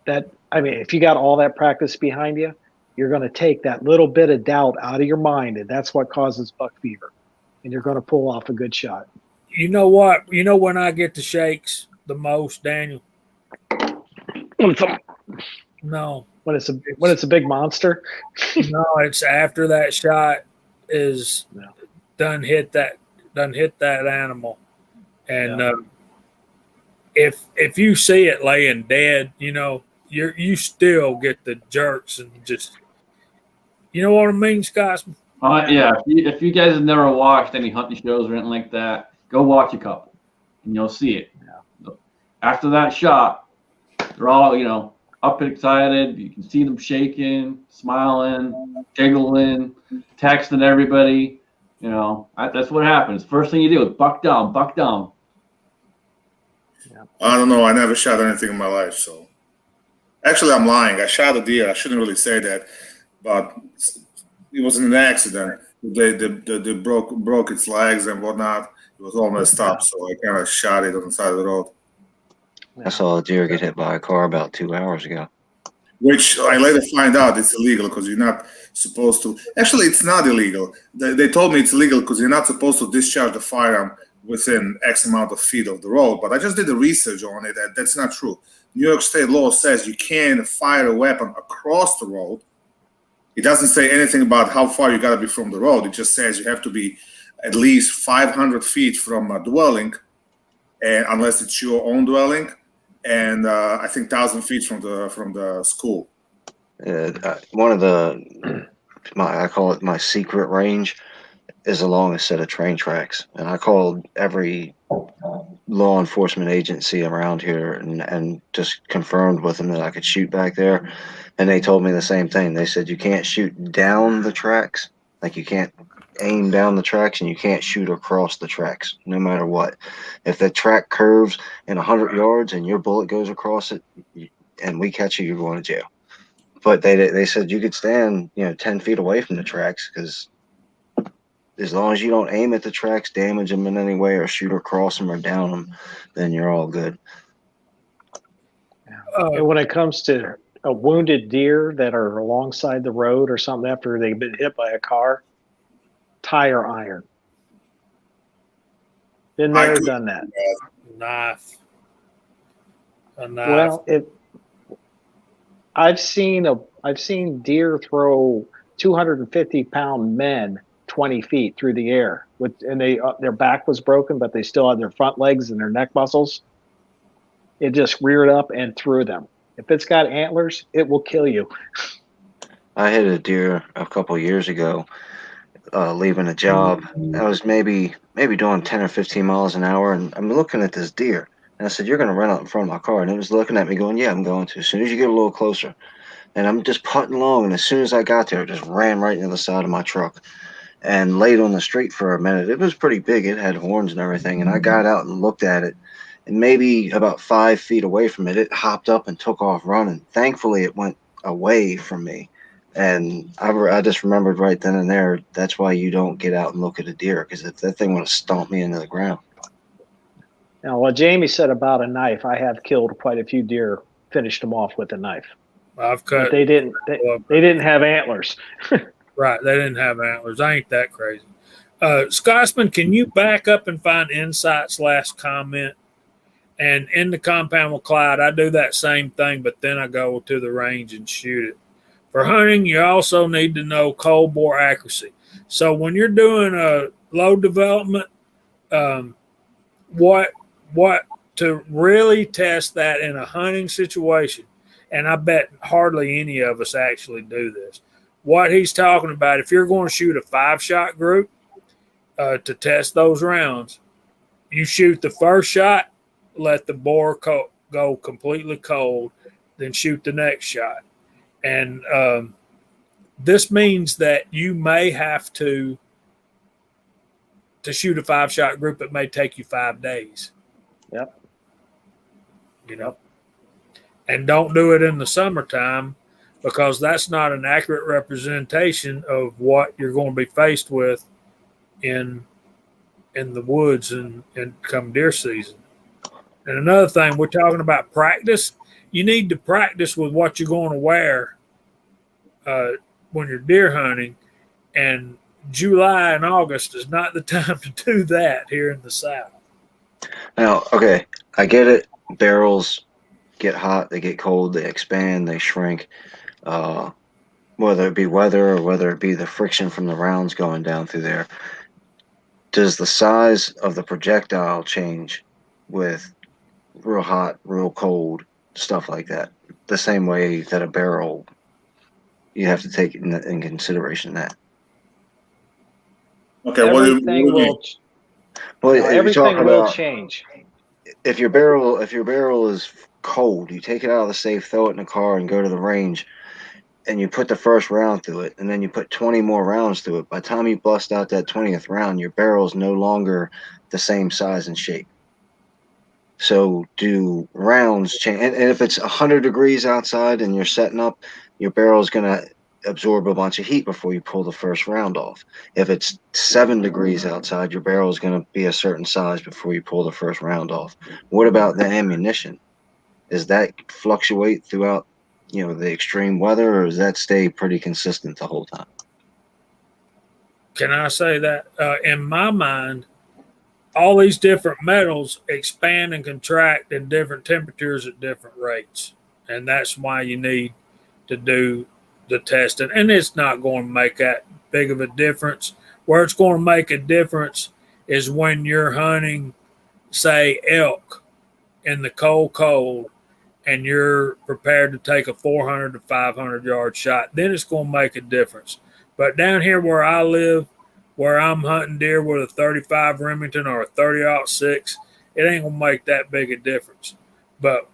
if you got all that practice behind you, you're going to take that little bit of doubt out of your mind, and that's what causes buck fever. And you're going to pull off a good shot. You know what? You know when I get the shakes the most, Daniel? No. When it's a big monster? No, it's after that shot is done hit that animal. And if you see it laying dead, you still get the jerks and just, you know what I mean, Scotsman? Yeah. If you guys have never watched any hunting shows or anything like that, go watch a couple, and you'll see it. Yeah. After that shot, they're all up and excited. You can see them shaking, smiling, giggling, texting everybody. That's what happens. First thing you do is buck down, buck down. Yeah. I don't know. I never shot anything in my life, so. Actually, I'm lying. I shot a deer. I shouldn't really say that, but it was an accident. They broke its legs and whatnot. It was all messed up, so I kind of shot it on the side of the road. I saw a deer get hit by a car about 2 hours ago. Which I later find out it's illegal because you're not supposed to. Actually, it's not illegal. They told me it's illegal because you're not supposed to discharge the firearm within X amount of feet of the road. But I just did the research on it. That's not true. New York State law says you can't fire a weapon across the road. It doesn't say anything about how far you got to be from the road. It just says you have to be at least 500 feet from a dwelling, and unless it's your own dwelling, and I think 1,000 feet from the school. One of I call it my secret range, is along a set of train tracks, and I called every law enforcement agency around here and just confirmed with them that I could shoot back there, and they told me the same thing. They said you can't shoot down the tracks, like you can't aim down the tracks, and you can't shoot across the tracks, no matter what. If the track curves in 100 yards and your bullet goes across it, and we catch you, you're going to jail. But they said you could stand 10 feet away from the tracks, because as long as you don't aim at the tracks, damage them in any way, or shoot across them or down them, then you're all good. And when it comes to a wounded deer that are alongside the road or something after they've been hit by a car, tire iron. Been there, done that. Knife. A knife. Well, I've seen deer throw 250-pound men 20 feet through the air and their back was broken, but they still had their front legs and their neck muscles. It just reared up and threw them. If it's got antlers, it will kill you. I hit a deer a couple years ago, leaving a job. I was maybe doing 10 or 15 miles an hour, and I'm looking at this deer. And I said, "You're going to run out in front of my car." And it was looking at me going, "Yeah, I'm going to. As soon as you get a little closer." And I'm just putting along, and as soon as I got there, it just ran right into the side of my truck and laid on the street for a minute. It was pretty big. It had horns and everything. And I got out and looked at it. And maybe about 5 feet away from it, it hopped up and took off running. Thankfully, it went away from me. And I just remembered right then and there, that's why you don't get out and look at a deer, because if that thing would have stomped me into the ground. Now, what Jamie said about a knife, I have killed quite a few deer, finished them off with a knife. I've cut. But they didn't have antlers. Right, they didn't have antlers. I ain't that crazy. Scotsman, can you back up and find Insight's last comment? And in the compound with Clyde, I do that same thing, but then I go to the range and shoot it. For hunting, you also need to know cold bore accuracy. So when you're doing a load development, what to really test that in a hunting situation, and I bet hardly any of us actually do this. What he's talking about, if you're going to shoot a 5-shot group to test those rounds, you shoot the first shot, let the bore go completely cold, then shoot the next shot. And this means that you may have to shoot a 5-shot group. It may take you 5 days. Yep. You know, and don't do it in the summertime, because that's not an accurate representation of what you're going to be faced with in the woods and come deer season. And another thing, we're talking about practice. You need to practice with what you're going to wear when you're deer hunting, and July and August is not the time to do that here in the South. Now, okay, I get it. Barrels get hot, they get cold, they expand, they shrink. Whether it be weather or whether it be the friction from the rounds going down through there. Does the size of the projectile change with real hot, real cold, stuff like that? The same way that a barrel, you have to take in consideration that. Okay, Everything will change. If your barrel is cold, you take it out of the safe, throw it in the car, and go to the range, and you put the first round through it, and then you put 20 more rounds through it. By the time you bust out that 20th round, your barrel is no longer the same size and shape. So do rounds change? And if it's 100 degrees outside and you're setting up, your barrel is going to absorb a bunch of heat before you pull the first round off. If it's 7 degrees outside, your barrel is going to be a certain size before you pull the first round off. What about the ammunition? Does that fluctuate throughout, the extreme weather, or does that stay pretty consistent the whole time? Can I say that? In my mind, all these different metals expand and contract in different temperatures at different rates. And that's why you need to do the testing. And it's not going to make that big of a difference. Where it's going to make a difference is when you're hunting, say, elk in the cold, and you're prepared to take a 400 to 500 yard shot. Then it's going to make a difference. But down here where I live, where I'm hunting deer with a 35 Remington or a 30-06, it ain't going to make that big a difference. But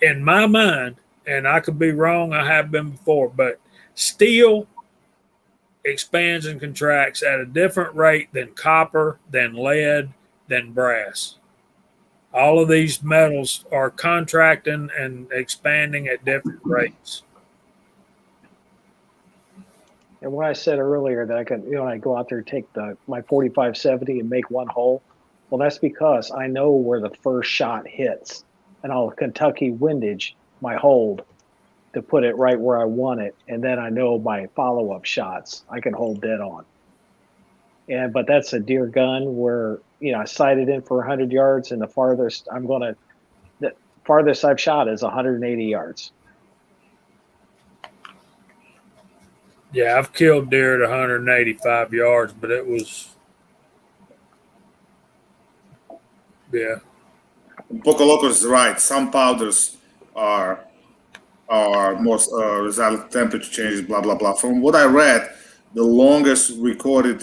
in my mind, and I could be wrong, I have been before, but steel expands and contracts at a different rate than copper, than lead, than brass. All of these metals are contracting and expanding at different rates. And when I said earlier that I could, I go out there and take my 45-70 and make one hole, well, that's because I know where the first shot hits, and I'll Kentucky windage my hold to put it right where I want it, and then I know my follow-up shots I can hold dead on. But that's a deer gun where I sighted in for 100 yards, and the farthest I've shot is 180 yards. Yeah, I've killed deer at 185 yards, but it was, yeah. Poco Loco is right. Some powders are more result temperature changes, blah blah blah. From what I read, the longest recorded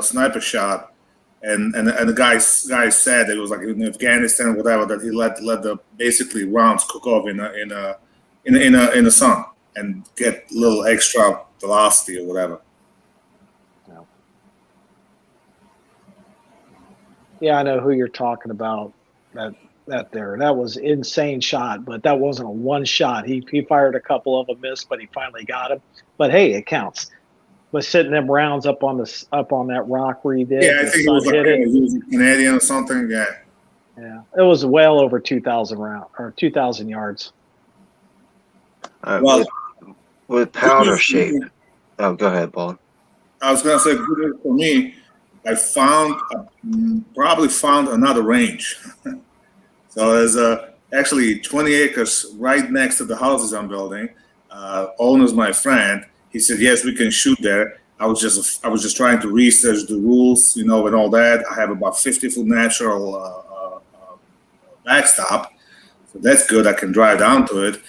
sniper shot, and the guy said that it was like in Afghanistan or whatever, that he let the basically rounds cook off in the sun and get a little extra velocity or whatever. Yeah, I know who you're talking about. That was insane shot, but that wasn't a one shot. He fired a couple of them, missed, but he finally got him. But hey, it counts. But sitting them rounds up on that rock where he did, Yeah, I think it was like he was Canadian or something. Yeah. Yeah, it was well over 2,000 yards. Well, with powder shape. Oh, go ahead, Paul. I was gonna say, good news for me. I probably found another range. So there's actually 20 acres right next to the houses I'm building. Owner's my friend. He said, yes, we can shoot there. I was just trying to research the rules, and all that. I have about 50-foot natural backstop, so that's good. I can drive down to it.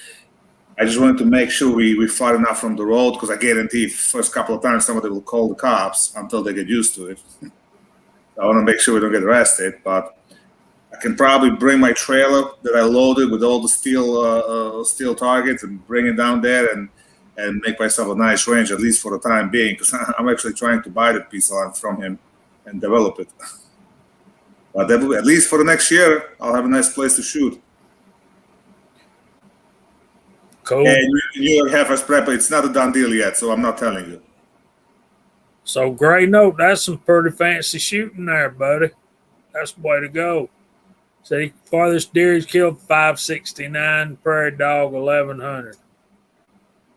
I just wanted to make sure we far enough from the road, because I guarantee first couple of times somebody will call the cops until they get used to it. I want to make sure we don't get arrested, but I can probably bring my trailer that I loaded with all the steel targets and bring it down there and make myself a nice range, at least for the time being, because I'm actually trying to buy the piece of land from him and develop it. But at least for the next year, I'll have a nice place to shoot. Cool. And New York Half-Ass Prepper, it's not a done deal yet, so I'm not telling you. So, Gray Note, that's some pretty fancy shooting there, buddy. That's the way to go. See, farthest deer he's killed 569, prairie dog 1,100.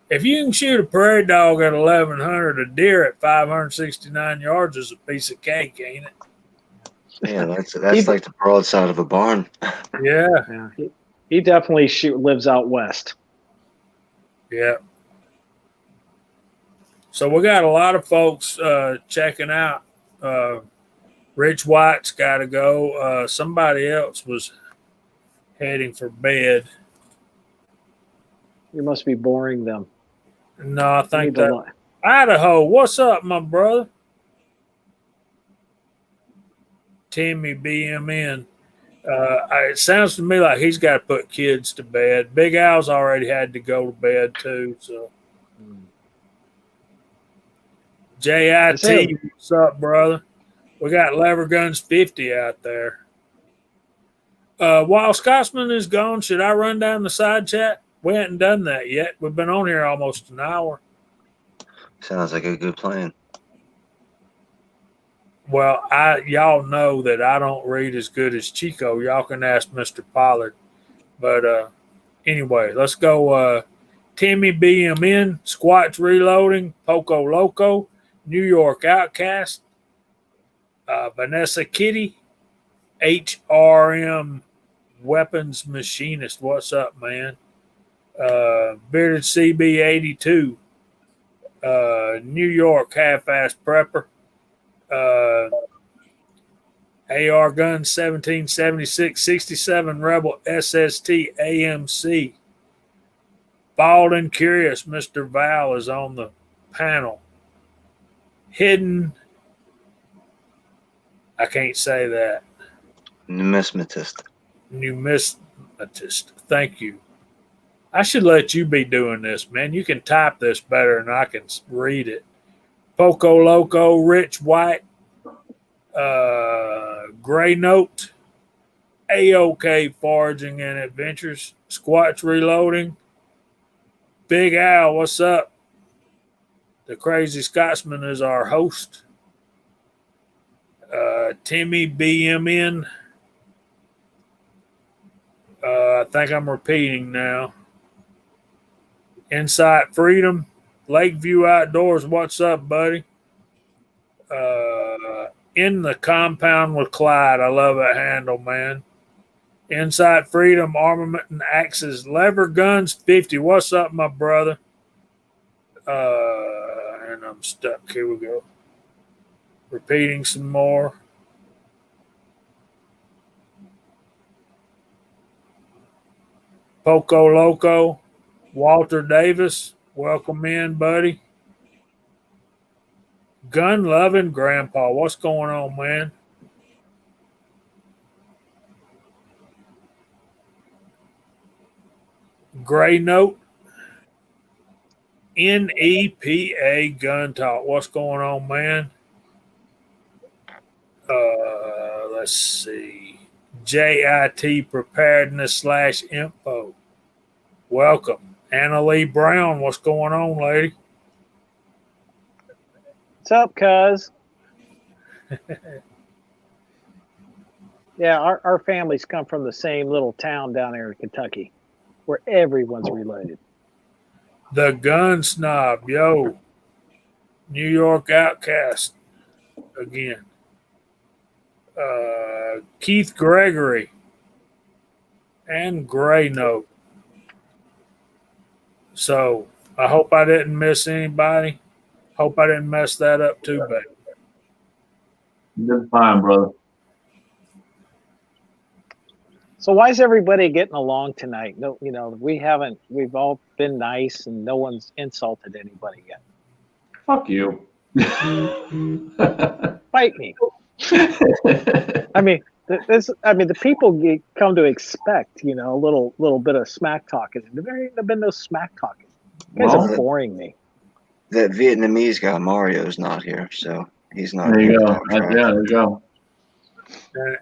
If you can shoot a prairie dog at 1,100, a deer at 569 yards is a piece of cake, ain't it? Yeah, that's like the broadside of a barn. Yeah, he definitely lives out west. Yeah. So we got a lot of folks checking out. Rich White's got to go. Somebody else was heading for bed. You must be boring them. No, I think that Idaho. What's up, my brother? Timmy BMN. It sounds to me like he's got to put kids to bed. Big Al's already had to go to bed too. So, JIT, what's up, brother? We got Lever Guns 50 out there. While Scotsman is gone, should I run down the side chat? We hadn't done that yet. We've been on here almost an hour. Sounds like a good plan. Well, y'all know that I don't read as good as Chico. Y'all can ask Mr. Pollard. But anyway, let's go. Timmy BMN, Squats Reloading, Poco Loco, New York Outcast, Vanessa Kitty, HRM Weapons Machinist. What's up, man? Bearded CB82, New York Half-Ass Prepper, AR Gun 1776 67 Rebel SST AMC. Bald and Curious, Mr. Val is on the panel. Hidden, I can't say that. Numismatist. Thank you. I should let you be doing this, man. You can type this better than I can read it. Poco Loco, Rich White, Gray Note, AOK Foraging and Adventures, Squats Reloading, Big Al, what's up? The Crazy Scotsman is our host. Timmy BMN. I think I'm repeating now. Insight Freedom, Lakeview Outdoors. What's up, buddy? In the Compound with Clyde. I love that handle, man. Insight Freedom, Armament and Axes, Lever Guns 50. What's up, my brother? And I'm stuck. Here we go. Repeating some more. Poco Loco, Walter Davis, welcome in, buddy. Gun loving grandpa, what's going on, man? Gray Note, NEPA Gun Talk, what's going on, man? Let's see. JIT Preparedness / Info. Welcome. Anna Lee Brown, what's going on, lady? What's up, cuz? Yeah, our families come from the same little town down there in Kentucky where everyone's related. The Gun Snob, yo. New York Outcast again. Keith Gregory and Gray Note. So I hope I didn't miss anybody. Hope I didn't mess that up too bad. You did fine, brother. So why is everybody getting along tonight? No, we've all been nice and no one's insulted anybody yet. Fuck you. Fight me. I mean, the people come to expect, a little bit of smack talking. There ain't been no smack talking. You guys are boring me. That Vietnamese guy Mario's not here, so he's not. There you here. go. There you go.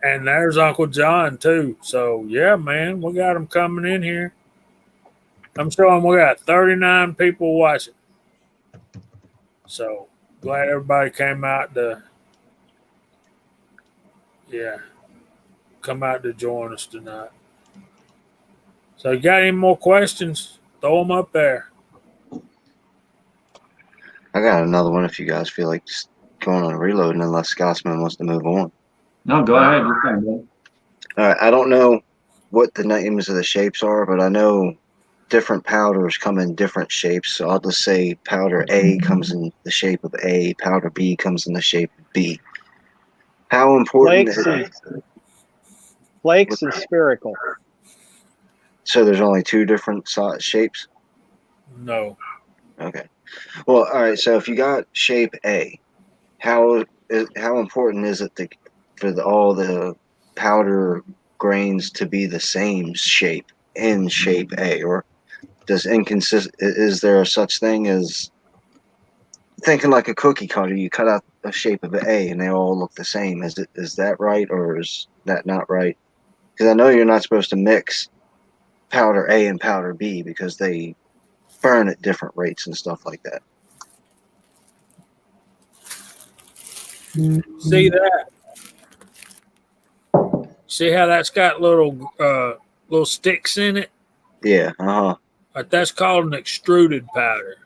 And there's Uncle John too. So yeah, man, we got him coming in here. I'm showing we got 39 people watching. So glad everybody came out to come out to join us tonight. So you got any more questions? Throw them up there. I got another one if you guys feel like just going on reloading unless Scotsman wants to move on. No, go ahead. You're fine, man. All right, I don't know what the names of the shapes are, but I know different powders come in different shapes. So I'll just say powder A comes in the shape of A, powder B comes in the shape of B. How important is it? Flakes and spherical. So there's only two different shapes? No. Okay. Well, all right. So if you got shape A, how important is it for all the powder grains to be the same shape in shape A, or is there such thing as thinking like a cookie cutter? You cut out a shape of an A and they all look the same. Is that right, or is that not right? Because I know you're not supposed to mix powder A and powder B because they burn at different rates and stuff like that. See that? See how that's got little sticks in it? Yeah. That's called an extruded powder.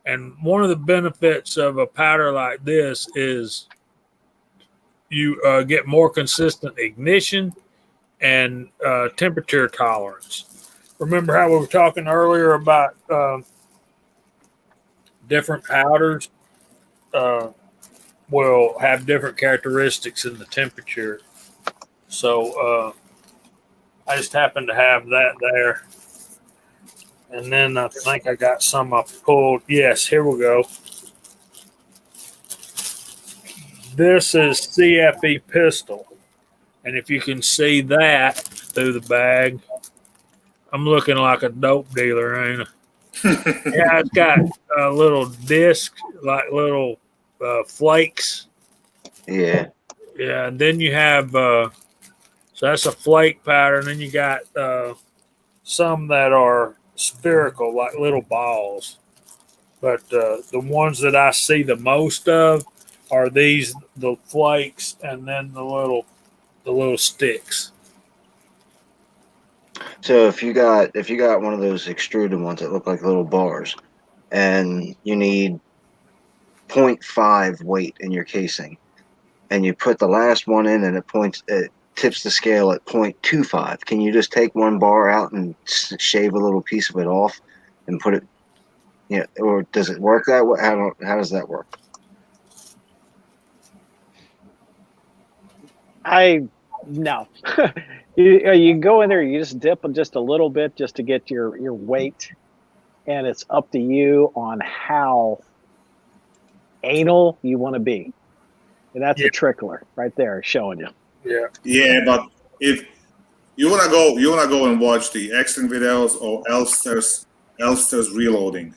And one of the benefits of a powder like this is you get more consistent ignition and temperature tolerance. Remember how we were talking earlier about different powders will have different characteristics in the temperature. So I just happen to have that there. And then I think I got some I pulled. Yes, here we go. This is CFE pistol. And if you can see that through the bag, I'm looking like a dope dealer, ain't I? Yeah, it's got a little disc, like little flakes. Yeah. Yeah, and then you have, so that's a flake powder, and then you got some that are spherical, like little balls. But the ones that I see the most of are the flakes, and then the little sticks. So if you got one of those extruded ones that look like little bars, and you need 0.5 weight in your casing, and you put the last one in, and it tips the scale at 0.25. Can you just take one bar out and shave a little piece of it off and put it? Yeah, or does it work that way? How does that work? No. You go in there, you just dip just a little bit just to get your weight, and it's up to you on how anal you want to be. And that's a trickler right there showing you. Yeah. Yeah, but if you wanna go and watch the X-Ring videos or Elster's reloading,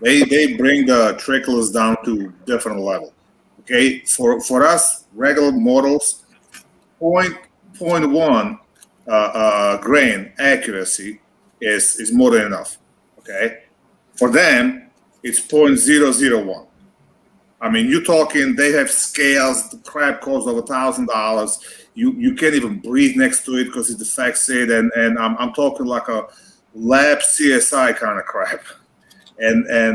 they bring the tricklers down to different level. Okay, for us regular mortals, 0.1 grain accuracy is more than enough. Okay, for them it's 0.001. I mean, you're talking. They have scales. The crap costs over $1,000. You can't even breathe next to it because it defects it, and I'm talking like a lab CSI kind of crap. And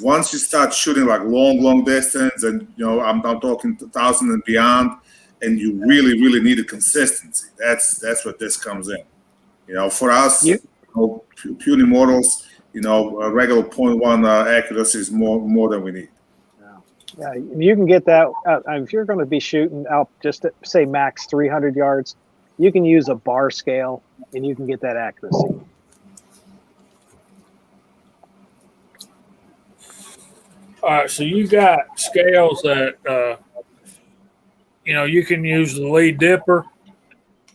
once you start shooting like long distance, and I'm talking 2,000 and beyond, and you really need a consistency. That's where this comes in. For us, puny mortals, a regular 0.1 accuracy is more than we need. Yeah, you can get that. If you're going to be shooting out just say max 300 yards, you can use a bar scale and you can get that accuracy. All right, so you got scales that you can use the lead dipper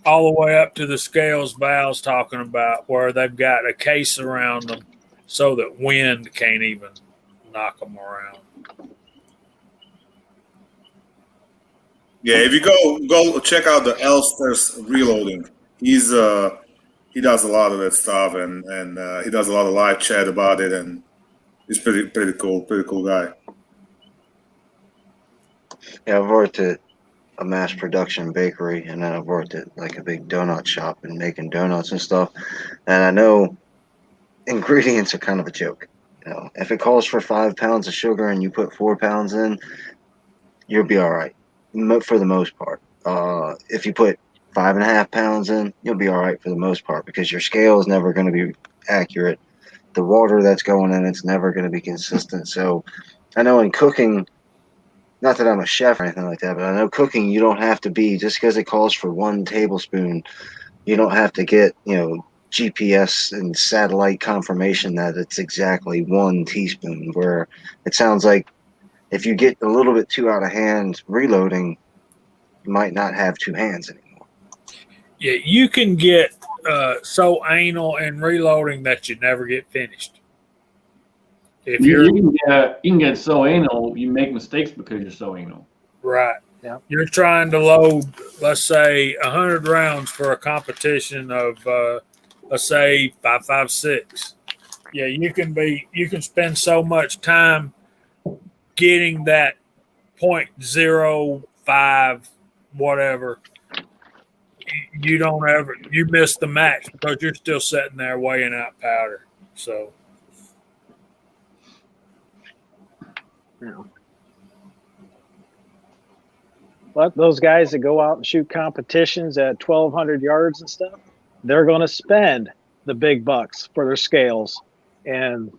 all the way up to the scales Val's talking about, where they've got a case around them so that wind can't even knock them around. Yeah, if you go check out the Elster's reloading, he does a lot of that stuff, and he does a lot of live chat about it, and he's pretty cool guy. Yeah, I've worked at a mass production bakery, and then I've worked at like a big donut shop and making donuts and stuff. And I know ingredients are kind of a joke. If it calls for 5 pounds of sugar and you put 4 pounds in, you'll be all right for the most part. If you put 5.5 pounds in, you'll be all right for the most part because your scale is never going to be accurate. The water that's going in, it's never going to be consistent. So I know in cooking, not that I'm a chef or anything like that, but I know cooking, you don't have to be, just because it calls for 1 tablespoon, you don't have to get, GPS and satellite confirmation that it's exactly 1 teaspoon, where it sounds like if you get a little bit too out of hand reloading, you might not have 2 hands anymore. Yeah, you can get so anal in reloading that you never get finished. If you can get so anal, you make mistakes because you're so anal. Right. Yeah. You're trying to load, let's say, 100 rounds for a competition of, let's say, 5.56. Yeah, you can spend so much time getting that 0.05 whatever. You miss the match because you're still sitting there weighing out powder. So. But those guys that go out and shoot competitions at 1,200 yards and stuff, they're going to spend the big bucks for their scales, and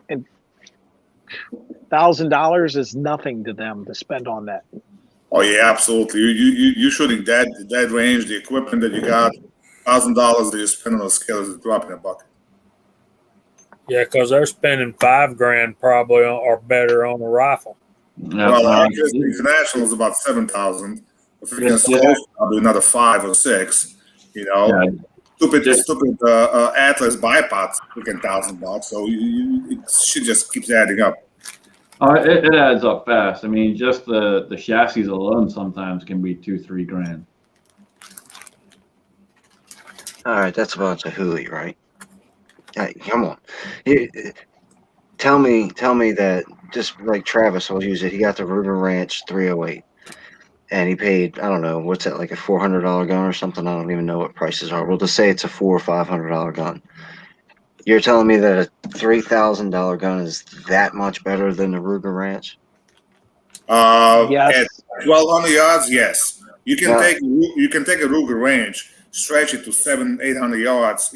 $1,000 is nothing to them to spend on that. Oh yeah, absolutely. You shooting that range, the equipment that you got, $1,000 that you spend on those scales is dropping a bucket. Yeah, because they're spending $5,000 probably or better on a rifle. Well, accuracy international is about 7,000. If you can close, probably another 5 or 6. Stupid Atlas bipods freaking $1,000. So it shit just keeps adding up. It adds up fast. I mean, just the chassis alone sometimes can be $2-3 grand. All right, that's about a hooey, right? Hey, come on. Tell me that, just like Travis will use it. He got the Ruger Ranch 308. and he paid, I don't know, what's that, like a $400 gun or something? I don't even know what prices are. We'll just say it's a $400 or $500 gun. You're telling me that a $3,000 gun is that much better than the Ruger Ranch? At Yes. 1,200 yards, yes. You can Yeah. take a Ruger range, stretch it to 700-800 yards,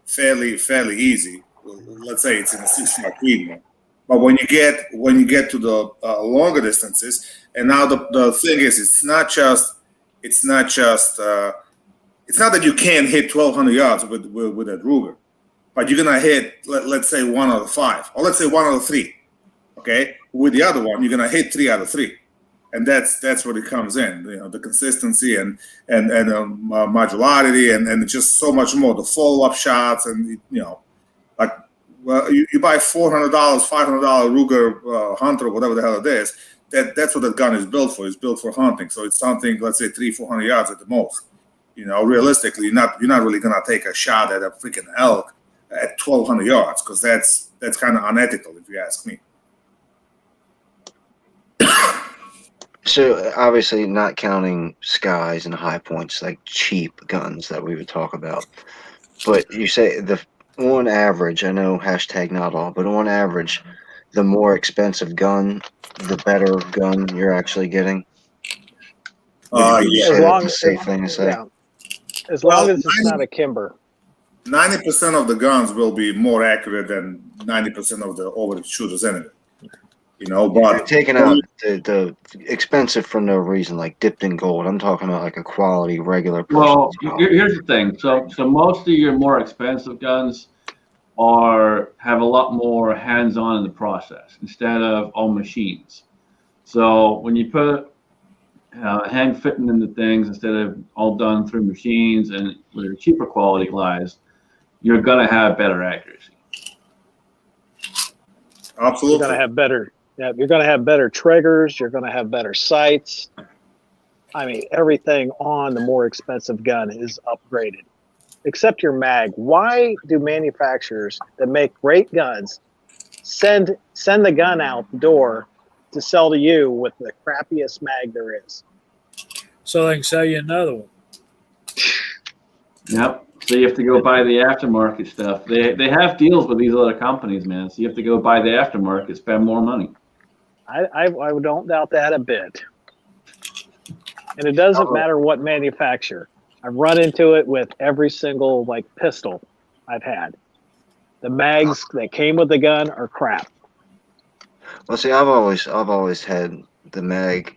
fairly easy. Let's say it's in a 6-yard Creedmoor. But when you get to the longer distances, and now the thing is, it's not that you can't hit 1,200 yards with that Ruger, but you're gonna hit, let's say 1 out of 5, or let's say 1 out of 3. Okay, with the other one, you're gonna hit 3 out of 3, and that's where it comes in. The consistency and modularity and just so much more. The follow-up shots and like, well, you buy $400, $500 Ruger Hunter, whatever the hell it is. That's what that gun is built for. It's built for hunting. So it's something, let's say 300-400 yards at the most. Realistically, you're not really gonna take a shot at a freaking elk at 1,200 yards, because that's kind of unethical, if you ask me. So obviously not counting Skies and High Points, like cheap guns that we would talk about. But you say on average, I know hashtag not all, but on average, the more expensive gun, the better gun you're actually getting. Would you say that's a safe thing to say? Yeah. As long as it's not a Kimber. 90% of the guns will be more accurate than 90% of the over shooters anyway. But you're taking out the expensive for no reason, like dipped in gold. I'm talking about like a quality regular person. Well, here's the thing. So most of your more expensive guns have a lot more hands-on in the process instead of all machines. So when you put hand fitting into things instead of all done through machines and where cheaper quality lies, you're gonna have better accuracy. Absolutely. You're gonna have better. Yeah, you're going to have better triggers. You're going to have better sights. I mean, everything on the more expensive gun is upgraded, except your mag. Why do manufacturers that make great guns send the gun out the door to sell to you with the crappiest mag there is? So they can sell you another one. Yep. So you have to go buy the aftermarket stuff. They have deals with these other companies, man. So you have to go buy the aftermarket, spend more money. I don't doubt that a bit. And it doesn't matter what manufacturer. I've run into it with every single pistol I've had. The mags that came with the gun are crap. Well, see, I've always had the mag.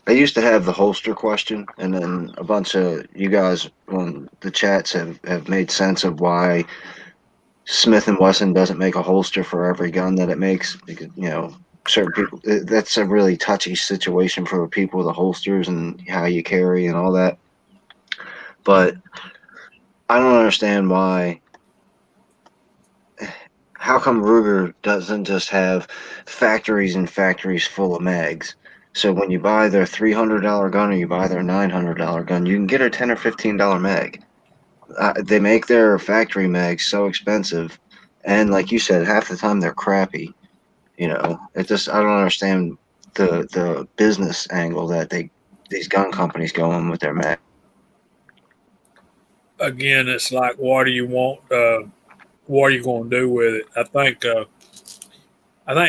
I used to have the holster question, and then a bunch of you guys on the chats have made sense of why Smith & Wesson doesn't make a holster for every gun that it makes, because certain people, that's a really touchy situation for people with the holsters and how you carry and all that. But I don't understand how come Ruger doesn't just have factories and factories full of mags? So when you buy their $300 gun or you buy their $900 gun, you can get a $10 or $15 mag. They make their factory mags so expensive, and like you said, half the time they're crappy. It just, I don't understand the business angle that these gun companies go on with their mag. Again, it's like, what do you want? What are you going to do with it? I think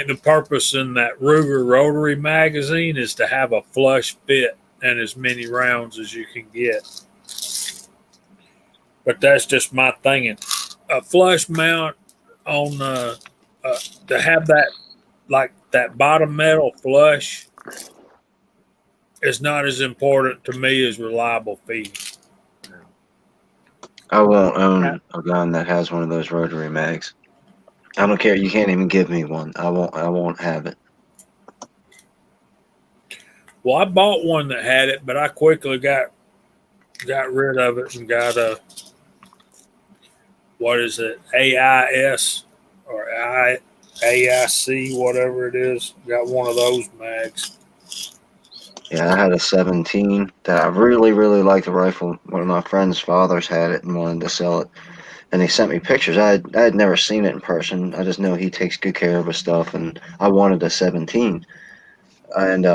the purpose in that Ruger rotary magazine is to have a flush fit and as many rounds as you can get. But that's just my thinking. A flush mount on to have that, like that bottom metal flush, is not as important to me as reliable feeding. I won't own a gun that has one of those rotary mags. I don't care. You can't even give me one. I won't have it. Well, I bought one that had it, but I quickly got rid of it and got a, what is it, AIS or AIC, whatever it is. Got one of those mags. Yeah, I had a 17 that I really, really liked the rifle. One of my friend's fathers had it and wanted to sell it. And he sent me pictures. I had never seen it in person. I just know he takes good care of his stuff. And I wanted a 17. And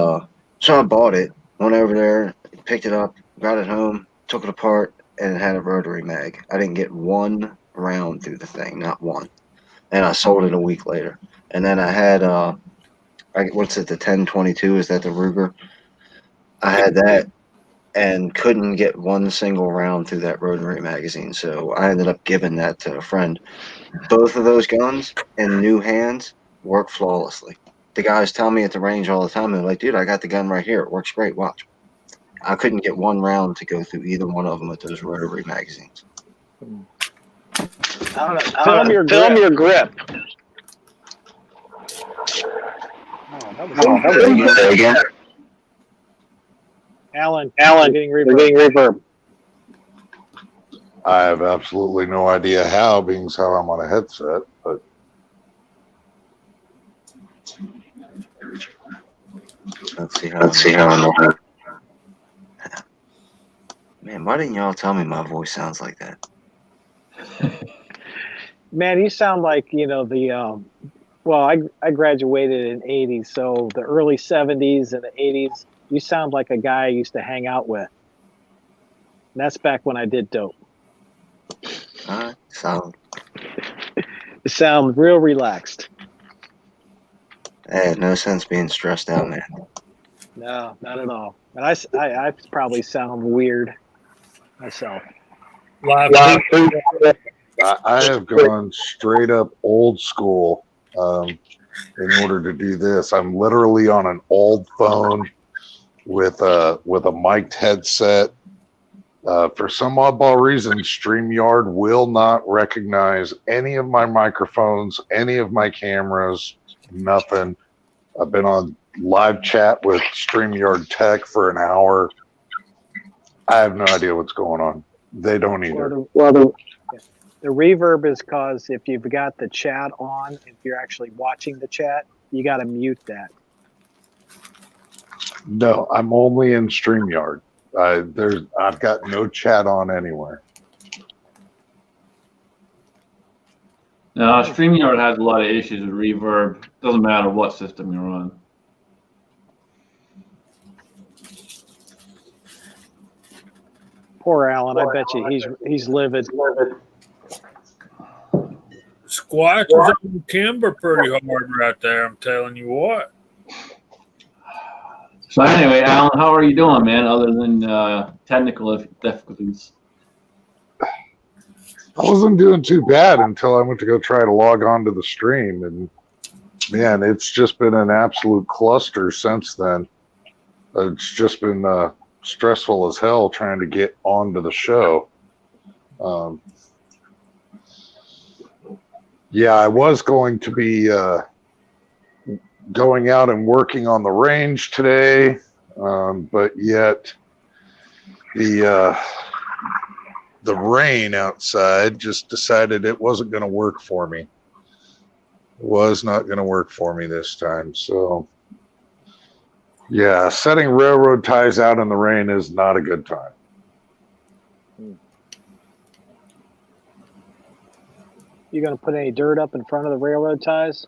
So I bought it, went over there, picked it up, got it home, took it apart, and it had a rotary mag. I didn't get one round through the thing, not one. And I sold it a week later. And then I had what's it, the 1022? Is that the Ruger? I had that and couldn't get one single round through that rotary magazine. So I ended up giving that to a friend. Both of those guns in new hands work flawlessly. The guys tell me at the range all the time, they're like, dude, I got the gun right here. It works great. Watch. I couldn't get one round to go through either one of them with those rotary magazines. Film your grip. Oh, that was again. Alan, you're getting reverb. I have absolutely no idea how, being as how I'm on a headset, but Let's see how I know. Man, why didn't y'all tell me my voice sounds like that? Man, you sound like, the well, I graduated in 80s, so the early 70s and the 80s, you sound like a guy I used to hang out with. And that's back when I did dope. Solid. You sound real relaxed. I had no sense being stressed out, man. No, not at all. And I probably sound weird myself. I have gone straight up old school in order to do this. I'm literally on an old phone with a mic'd headset. For some oddball reason, StreamYard will not recognize any of my microphones, any of my cameras, nothing. I've been on live chat with StreamYard Tech for an hour. I have no idea what's going on. They don't either. The reverb is because if you've got the chat on, if you're actually watching the chat, you got to mute that. No, I'm only in StreamYard. I've got no chat on anywhere. No, StreamYard has a lot of issues with reverb. Doesn't matter what system you're on. Poor Alan, I bet you he's livid. Squatch is on timber pretty hard right there. I'm telling you what. So anyway, Alan, how are you doing, man? Other than technical difficulties. I wasn't doing too bad until I went to go try to log on to the stream, and man, it's just been an absolute cluster since then. It's just been stressful as hell trying to get onto the show. Yeah, I was going to be going out and working on the range today, but yet the rain outside just decided it wasn't going to work for me. It was not going to work for me this time. So, yeah, setting railroad ties out in the rain is not a good time. You going to put any dirt up in front of the railroad ties?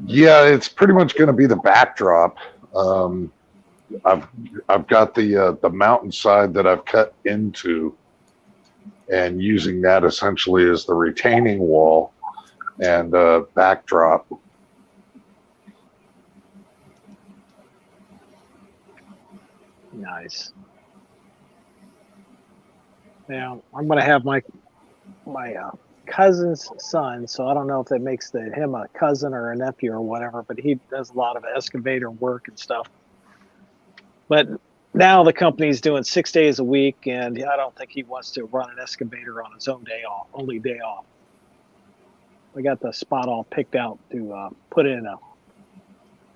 Yeah, it's pretty much going to be the backdrop. I've got the mountainside that I've cut into, and using that essentially as the retaining wall and backdrop. Nice. Now I'm going to have my cousin's son, so I don't know if that makes him a cousin or a nephew or whatever, but he does a lot of excavator work and stuff. But now the company's doing 6 days a week, and I don't think he wants to run an excavator on his own only day off. We got the spot all picked out to put in a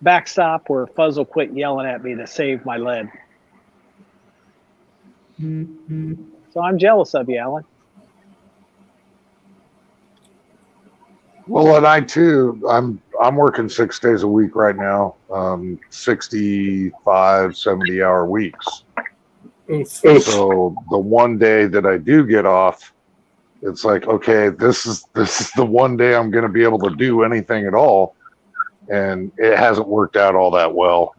backstop where Fuzz will quit yelling at me to save my lead. Mm-hmm. So I'm jealous of you, Alan. Well, and I too, I'm working 6 days a week right now, 65, 70-hour weeks. So the one day that I do get off, it's like, okay, this is the one day I'm going to be able to do anything at all. and it hasn't worked out all that well.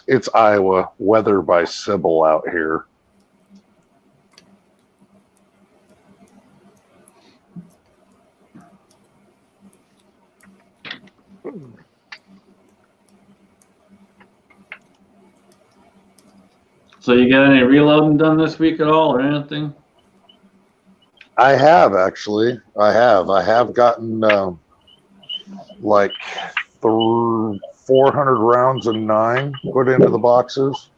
It's Iowa, weather by Sybil out here. So you got any reloading done this week at all or anything? I have actually. I have gotten like 400 rounds of 9 put into the boxes,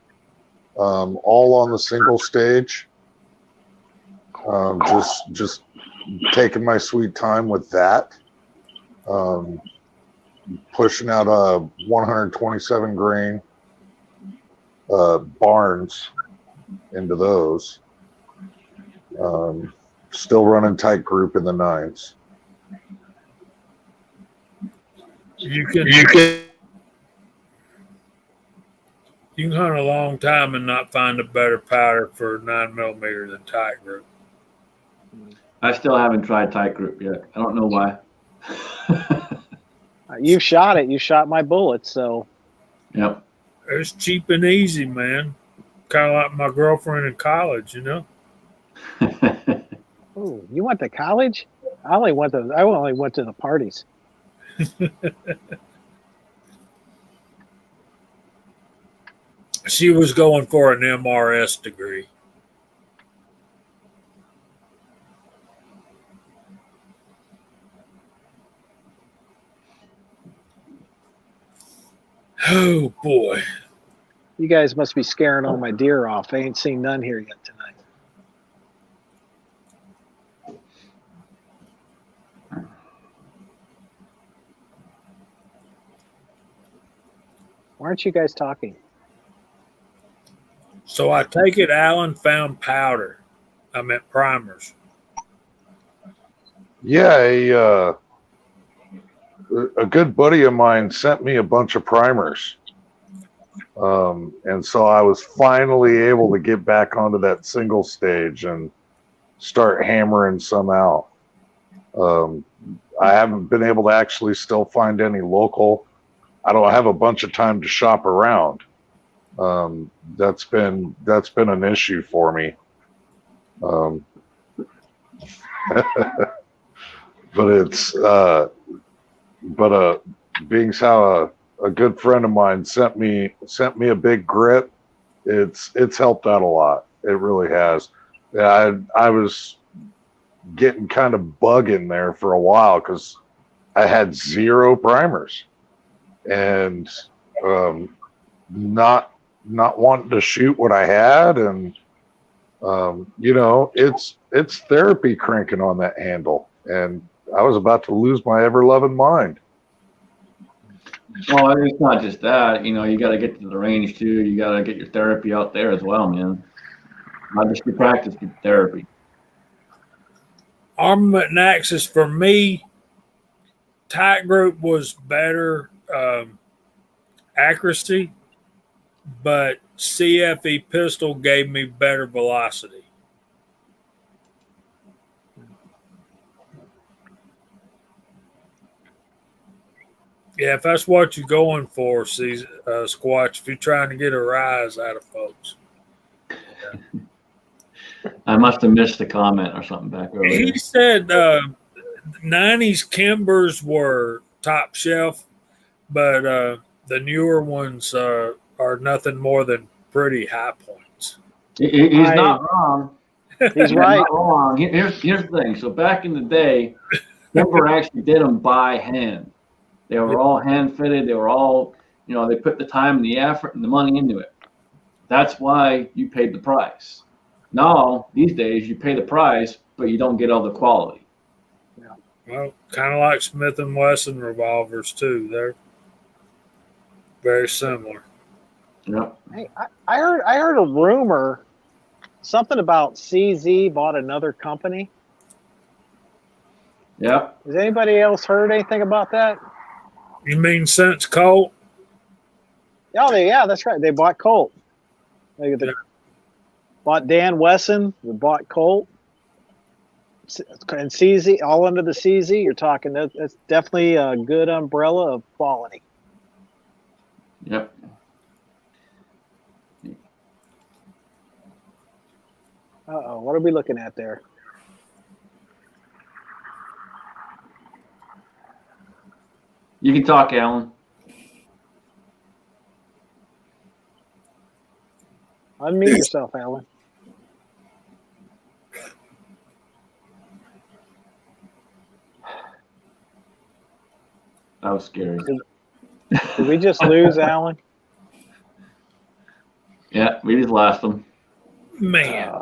all on the single stage. Just taking my sweet time with that. Pushing out a 127 grain Barnes into those. Still running tight group in the 9s. You can hunt a long time and not find a better powder for 9mm than tight group. I still haven't tried tight group yet. I don't know why. You shot it. You shot my bullets. So. Yep. It's cheap and easy, man. Kind of like my girlfriend in college, you know. Oh, you went to college? I only went to the parties. She was going for an MRS degree. Oh boy. You guys must be scaring all my deer off. I ain't seen none here yet tonight. Why aren't you guys talking? So I take it Allen found powder. I meant primers. Yeah, a good buddy of mine sent me a bunch of primers. And so I was finally able to get back onto that single stage and start hammering some out. I haven't been able to actually still find any local. I don't have a bunch of time to shop around. That's been an issue for me. Being how a good friend of mine sent me a big grit, it's helped out a lot. It really has. Yeah, I was getting kind of bugging there for a while because I had 0 primers and not wanting to shoot what I had, and it's therapy cranking on that handle, and I was about to lose my ever-loving mind. Well, it's not just that. You got to get to the range too. You got to get your therapy out there as well, man. Not just your practice, your therapy. Armament and axis for me, tight group was better accuracy, but CFE pistol gave me better velocity. Yeah, if that's what you're going for, Squatch, if you're trying to get a rise out of folks. Yeah. I must have missed the comment or something back earlier. He said 90s Kimbers were top shelf, but the newer ones are nothing more than pretty high points. He's not wrong. He's right. Not wrong. Here's the thing. So back in the day, Kimber actually did them by hand. They were all hand fitted. They were all, they put the time and the effort and the money into it. That's why you paid the price. Now, these days, you pay the price, but you don't get all the quality. Yeah. Well, kind of like Smith & Wesson revolvers, too. They're very similar. Yep. Hey, I heard a rumor, something about CZ bought another company. Yep. Has anybody else heard anything about that? You mean since Colt? Oh, yeah, that's right. They bought Colt. Bought Dan Wesson. They bought Colt. And CZ, all under the CZ, you're talking that's definitely a good umbrella of quality. Yep. Uh-oh, what are we looking at there? You can talk, Alan. Unmute yourself, Alan. That was scary. Did we just lose Alan? Yeah, we just lost him. Man.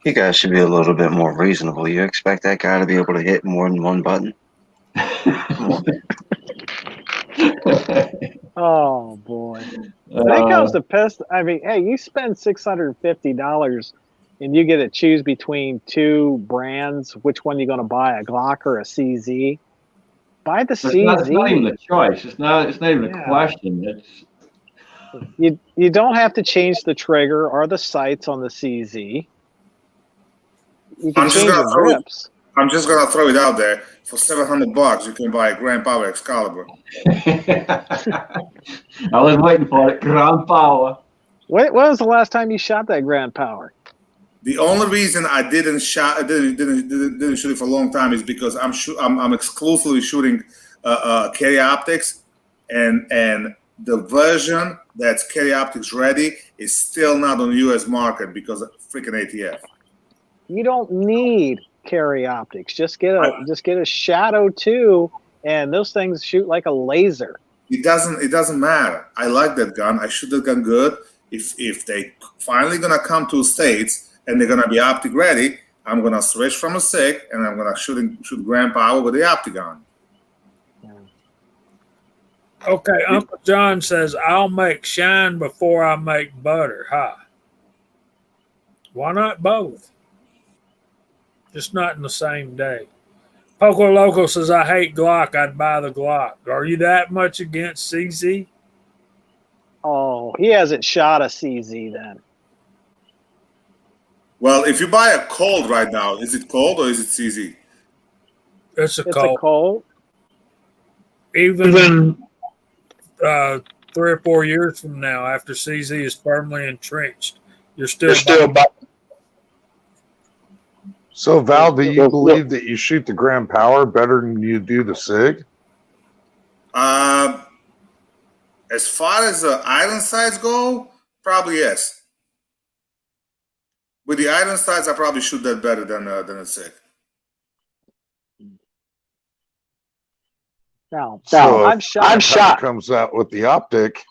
You guys should be a little bit more reasonable. You expect that guy to be able to hit more than one button? Come on. Oh boy. When it comes to pistol, I mean, hey, you spend $650 and you get to choose between two brands. Which one you going to buy, a Glock or a CZ? Buy the CZ. It's not even a choice. It's not even a question. It's you don't have to change the trigger or the sights on the CZ. You can change the grips. I'm just gonna throw it out there. For $700, you can buy a Grand Power Excalibur. I was waiting for it. Grand Power. When was the last time you shot that Grand Power? The only reason I didn't shoot it for a long time is because I'm exclusively shooting carry optics, and the version that's carry optics ready is still not on the U.S. market because of freaking ATF. You don't need carry optics. Just get a Shadow 2, and those things shoot like a laser. It doesn't matter. I like that gun. I shoot that gun good. If they finally gonna come to States and they're gonna be optic ready, I'm gonna switch from a SIG and I'm gonna shoot Grand Power with the Optigon. Okay, Uncle John says I'll make shine before I make butter. Huh? Why not both? Just not in the same day. Poco Loco says I hate Glock. I'd buy the Glock. Are you that much against CZ? Oh, he hasn't shot a CZ then. Well, if you buy a Colt right now, is it Colt or is it CZ? It's a Colt. Even 3 or 4 years from now, after CZ is firmly entrenched, you're still buying. So, Val, do you believe that you shoot the Grand Power better than you do the SIG? As far as the iron sights go, probably yes. With the iron sights, I probably shoot that better than a SIG. No, so I've shot. Comes out with the optic,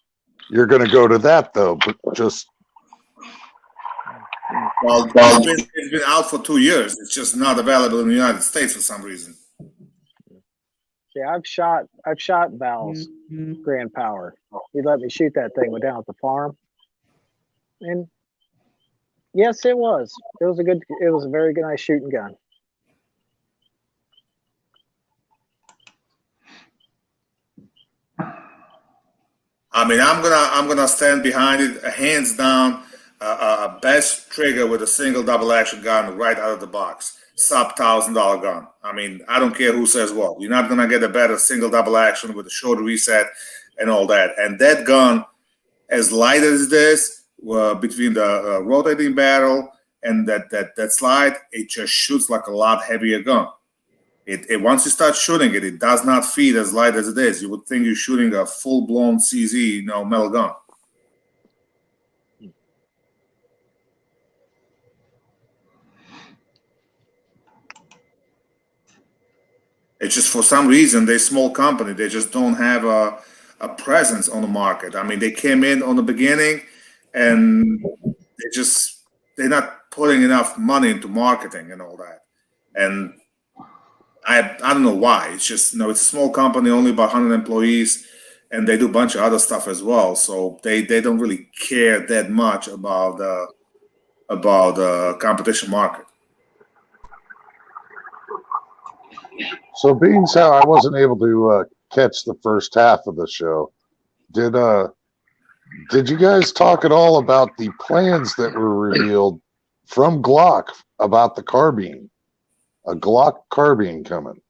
you're going to go to that though, but just. Well, it's been out for 2 years. It's just not available in the United States for some reason. Yeah, I've shot Val's Grand Power. He let me shoot that thing down at the farm, and yes, it was. It was a very good, nice shooting gun. I mean, I'm gonna stand behind it, hands down. Best trigger with a single double action gun right out of the box. Sub $1,000 gun. I mean, I don't care who says what. You're not gonna get a better single double action with a short reset and all that. And that gun, as light as this, between the rotating barrel and that slide, it just shoots like a lot heavier gun. It once you start shooting it, it does not feed as light as it is. You would think you're shooting a full blown CZ, metal gun. It's just for some reason they're a small company. They just don't have a presence on the market. I mean, they came in on the beginning, and they're not putting enough money into marketing and all that. And I don't know why. It's just it's a small company, only about 100 employees, and they do a bunch of other stuff as well. So they don't really care that much about the competition market. So, being how I wasn't able to catch the first half of the show, did you guys talk at all about the plans that were revealed from Glock about the carbine? a Glock carbine coming?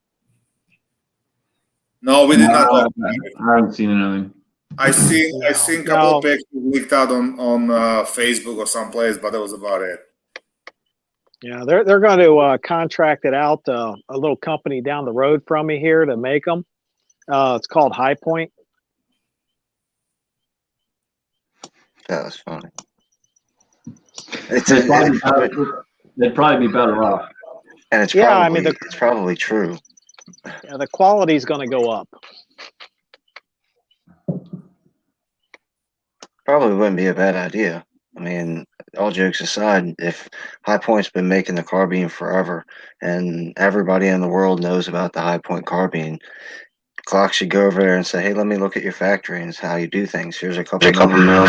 No, we did not. I haven't seen anything. I seen a couple No. of pictures leaked out on Facebook or someplace, but that was about it. Yeah, they're going to contract it out to a little company down the road from me here to make them. It's called High Point. That was funny. They'd probably be better off. And it's Yeah, probably, I mean, it's probably true. Yeah, the quality's going to go up. Probably wouldn't be a bad idea. I mean, all jokes aside, if High Point's been making the carbine forever and everybody in the world knows about the High Point carbine, Glock should go over there and say, hey, let me look at your factory and how you do things. Here's a couple million.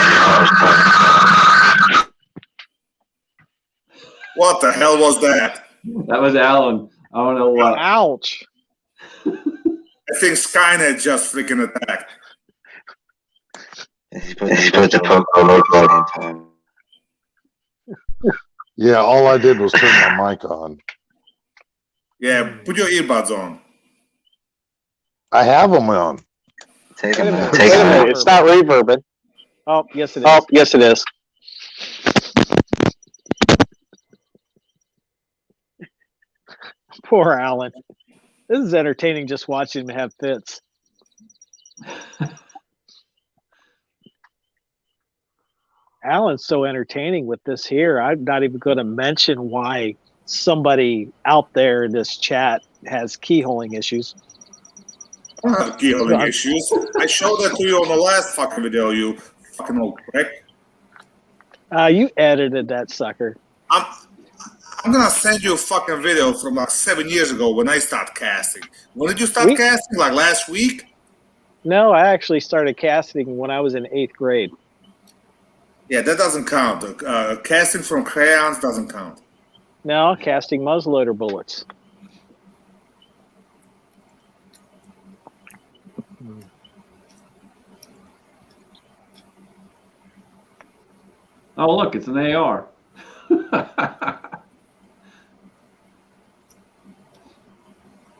What the hell was that? That was Allen. I don't know what. Ouch. I think Skynet just freaking attacked. He put the Poco logo at the same time. Yeah, all I did was turn my mic on. Yeah, put your earbuds on. I have them on. Take Wait a him minute. out. Wait a minute. It's not reverbing. Oh, yes it is. Oh, yes it is. Poor Alan. This is entertaining just watching him have fits. Alan's so entertaining with this here. I'm not even going to mention why somebody out there in this chat has keyholing issues. I don't have keyholing issues. I showed that to you on the last fucking video, you fucking old prick. You edited that sucker. I'm gonna send you a fucking video from like 7 years ago when I started casting. When did you start casting? Like last week? No, I actually started casting when I was in 8th grade. Yeah, that doesn't count. Casting from crayons doesn't count. No, casting muzzleloader bullets. Oh, look, it's an AR.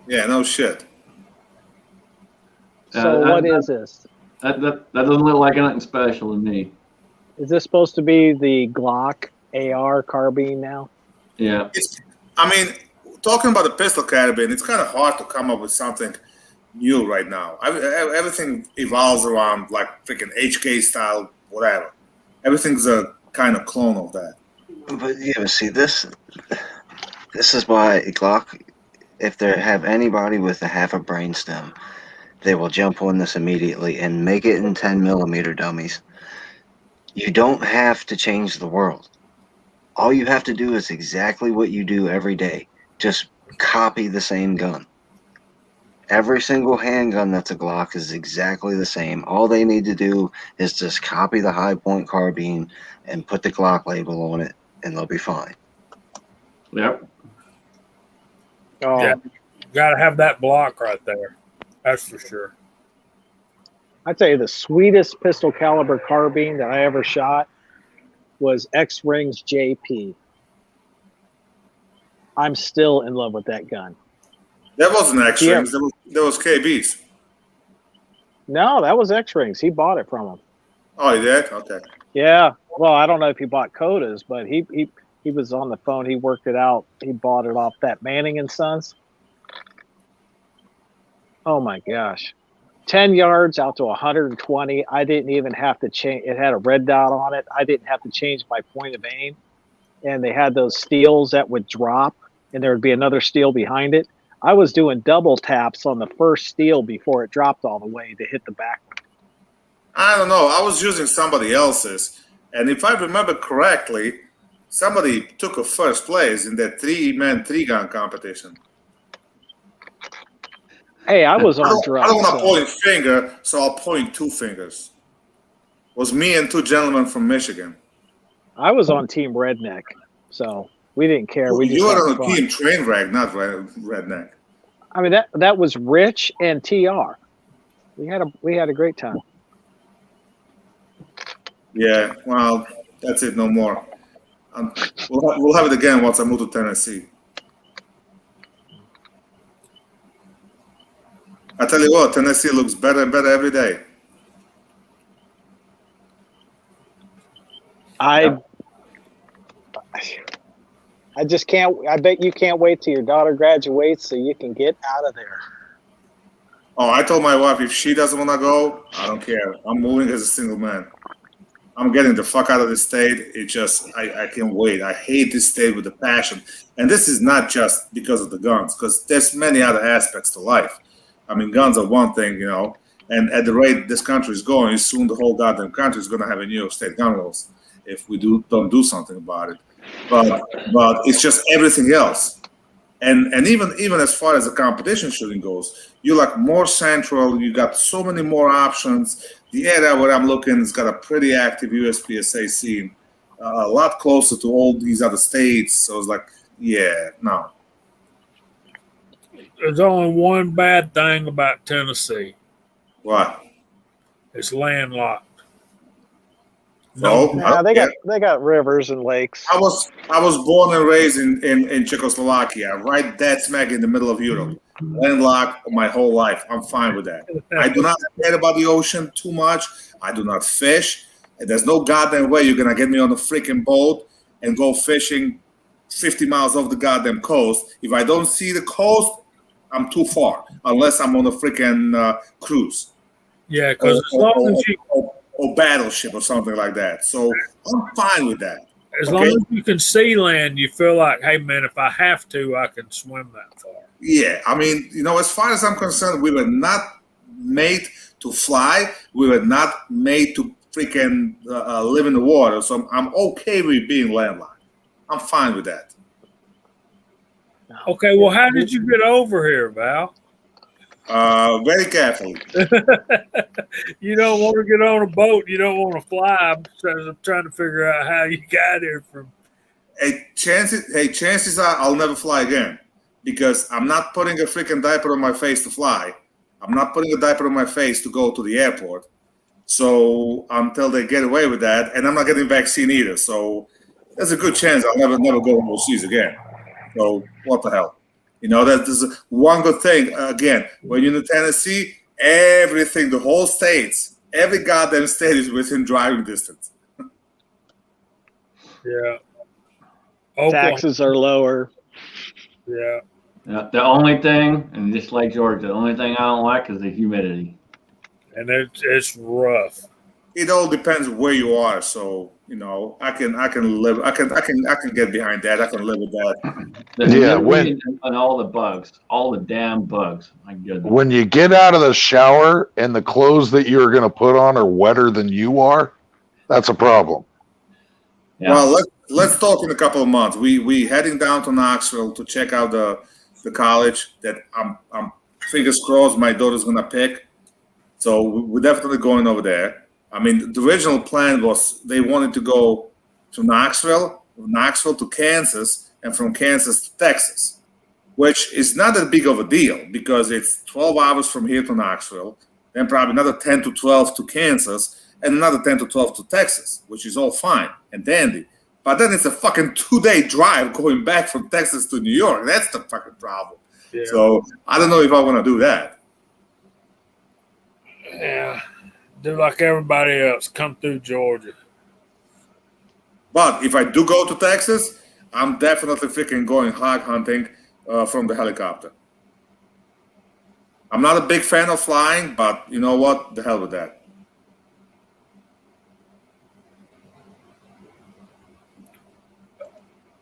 Yeah, no shit. So what is this? That doesn't look like anything special to me. Is this supposed to be the Glock Ar Carbine now? Yeah. I mean, talking about the pistol carabine, it's kind of hard to come up with something new right now. Everything evolves around like freaking HK style, whatever. Everything's a kind of clone of that. But yeah, see, this is why Glock, if they have anybody with a half a brainstem, they will jump on this immediately and make it in 10mm dummies. You don't have to change the world. All you have to do is exactly what you do every day. Just copy the same gun. Every single handgun that's a Glock is exactly the same. All they need to do is just copy the High Point carbine and put the Glock label on it, and they'll be fine. Yep. Oh, Yeah. Got to have that block right there. That's for sure. I tell you, the sweetest pistol caliber carbine that I ever shot was X-Rings JP. I'm still in love with that gun. That wasn't X-Rings. That was KB's. No, that was X-Rings. He bought it from him. Oh, he did? Okay. Yeah. Well, I don't know if he bought Codas, but he was on the phone. He worked it out. He bought it off that Manning and Sons. Oh my gosh. 10 yards out to 120. I didn't even have to change. It had a red dot on it. I didn't have to change my point of aim. And they had those steels that would drop, and there would be another steel behind it. I was doing double taps on the first steel before it dropped all the way to hit the back one. I don't know. I was using somebody else's. And if I remember correctly, somebody took a first place in that 3-man 3-gun competition. Hey, I was on I drugs. don't want to point finger, so I'll point 2 fingers. It was me and 2 gentlemen from Michigan. I was on Team Redneck, so we didn't care. We just You were had on fun. a team train wreck, not redneck. I mean, that was Rich and TR. We had a great time. Yeah, well, that's it, no more. We'll have it again once I move to Tennessee. I tell you what, Tennessee looks better and better every day. I just can't. I bet you can't wait till your daughter graduates so you can get out of there. Oh, I told my wife if she doesn't want to go, I don't care. I'm moving as a single man. I'm getting the fuck out of this state. It just, I can't wait. I hate this state with a passion. And this is not just because of the guns, because there's many other aspects to life. I mean, guns are one thing, you know, and at the rate this country is going, soon the whole goddamn country is going to have a New York State gun laws if we don't do something about it. But it's just everything else. And even as far as the competition shooting goes, you're like more central. You got so many more options. The area where I'm looking has got a pretty active USPSA scene, a lot closer to all these other states. So it's like, yeah, no. There's only one bad thing about Tennessee. What? It's landlocked. No, Nah, they got rivers and lakes. I was born and raised in Czechoslovakia, right dead smack in the middle of Europe. Landlocked my whole life. I'm fine with that. I do not care about the ocean too much. I do not fish. And there's no goddamn way you're gonna get me on a freaking boat and go fishing 50 miles off the goddamn coast. If I don't see the coast, I'm too far. Unless I'm on a freaking cruise. Yeah, because as long as you or battleship or something like that. So I'm fine with that. As long as you can see land, you feel like, hey, man, if I have to, I can swim that far. Yeah, I mean, you know, as far as I'm concerned, we were not made to fly. We were not made to freaking live in the water. So I'm okay with being landlocked. I'm fine with that. Okay, well, how did you get over here, Val? Very carefully. You don't want to get on a boat. You don't want to fly. I'm trying to figure out how you got here from. Chances are I'll never fly again because I'm not putting a freaking diaper on my face to fly. I'm not putting a diaper on my face to go to the airport. So until they get away with that, and I'm not getting vaccine either. So there's a good chance I'll never go overseas again. So what the hell? You know, that is one good thing. Again, when you're in Tennessee, everything, the whole states, every goddamn state is within driving distance. Yeah. Taxes are lower. Yeah. Yeah. The only thing, and just like Georgia, the only thing I don't like is the humidity. And it's rough. It all depends where you are. So, you know, I can live. I can get behind that. I can live with that. And all the bugs, all the damn bugs. My goodness. When you get out of the shower and the clothes that you're going to put on are wetter than you are, that's a problem. Yeah. Well, let's talk in a couple of months. We heading down to Knoxville to check out the college that I'm fingers crossed my daughter's gonna pick. So we're definitely going over there. I mean, the original plan was they wanted to go to Knoxville to Kansas, and from Kansas to Texas, which is not that big of a deal because it's 12 hours from here to Knoxville, then probably another 10 to 12 to Kansas, and another 10 to 12 to Texas, which is all fine and dandy. But then it's a fucking 2-day drive going back from Texas to New York. That's the fucking problem. Yeah. So I don't know if I want to do that. Yeah. Do like everybody else. Come through Georgia. But if I do go to Texas, I'm definitely freaking going hog hunting from the helicopter. I'm not a big fan of flying, but you know what? The hell with that.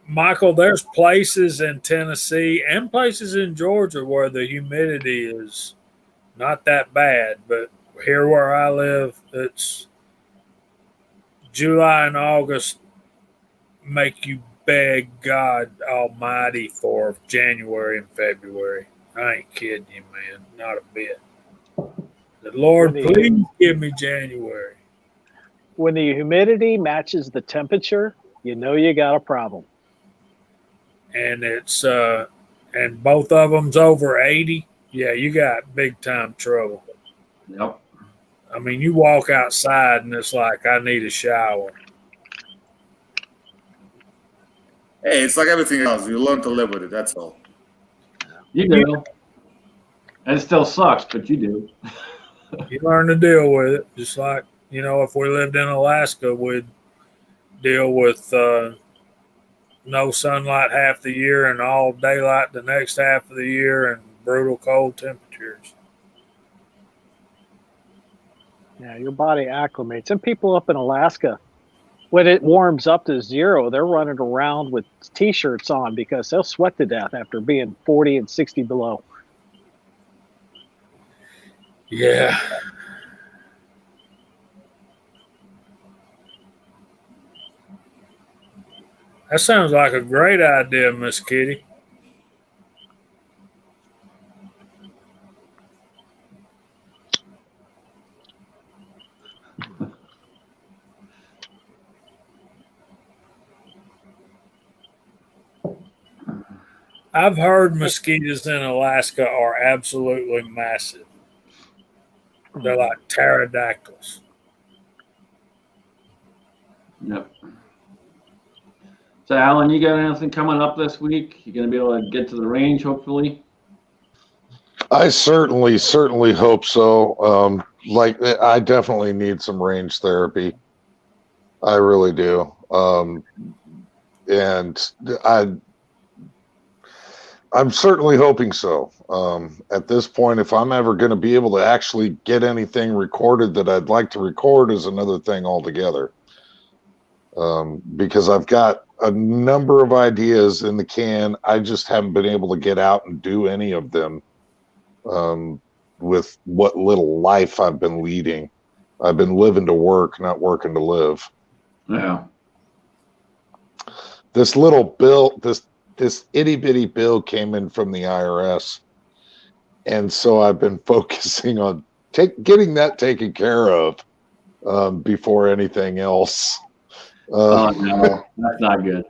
Michael, there's places in Tennessee and places in Georgia where the humidity is not that bad, but here where I live, it's July and August make you beg God Almighty for January and February. I ain't kidding you, man. Not a bit. The Lord, please give me January. When the humidity matches the temperature, you know you got a problem. And it's and both of them's over 80. Yeah, you got big time trouble. Yep. I mean, you walk outside and it's like, I need a shower. Hey, it's like everything else. You learn to live with it. That's all. You do. And it still sucks, but you do. You learn to deal with it. Just like, if we lived in Alaska, we'd deal with no sunlight half the year and all daylight the next half of the year and brutal cold temperatures. Yeah, your body acclimates. And people up in Alaska, when it warms up to 0, they're running around with T-shirts on because they'll sweat to death after being 40 and 60 below. Yeah. That sounds like a great idea, Miss Kitty. I've heard mosquitoes in Alaska are absolutely massive. They're like pterodactyls. Yep. So, Alan, you got anything coming up this week? You going to be able to get to the range, hopefully? I certainly hope so. I definitely need some range therapy. I really do. And I'm certainly hoping so. At this point, if I'm ever going to be able to actually get anything recorded that I'd like to record is another thing altogether. Because I've got a number of ideas in the can. I just haven't been able to get out and do any of them with what little life I've been leading. I've been living to work, not working to live. Yeah. This little bill, this itty bitty bill came in from the IRS. And so I've been focusing on getting that taken care of before anything else. Oh, no, that's not good.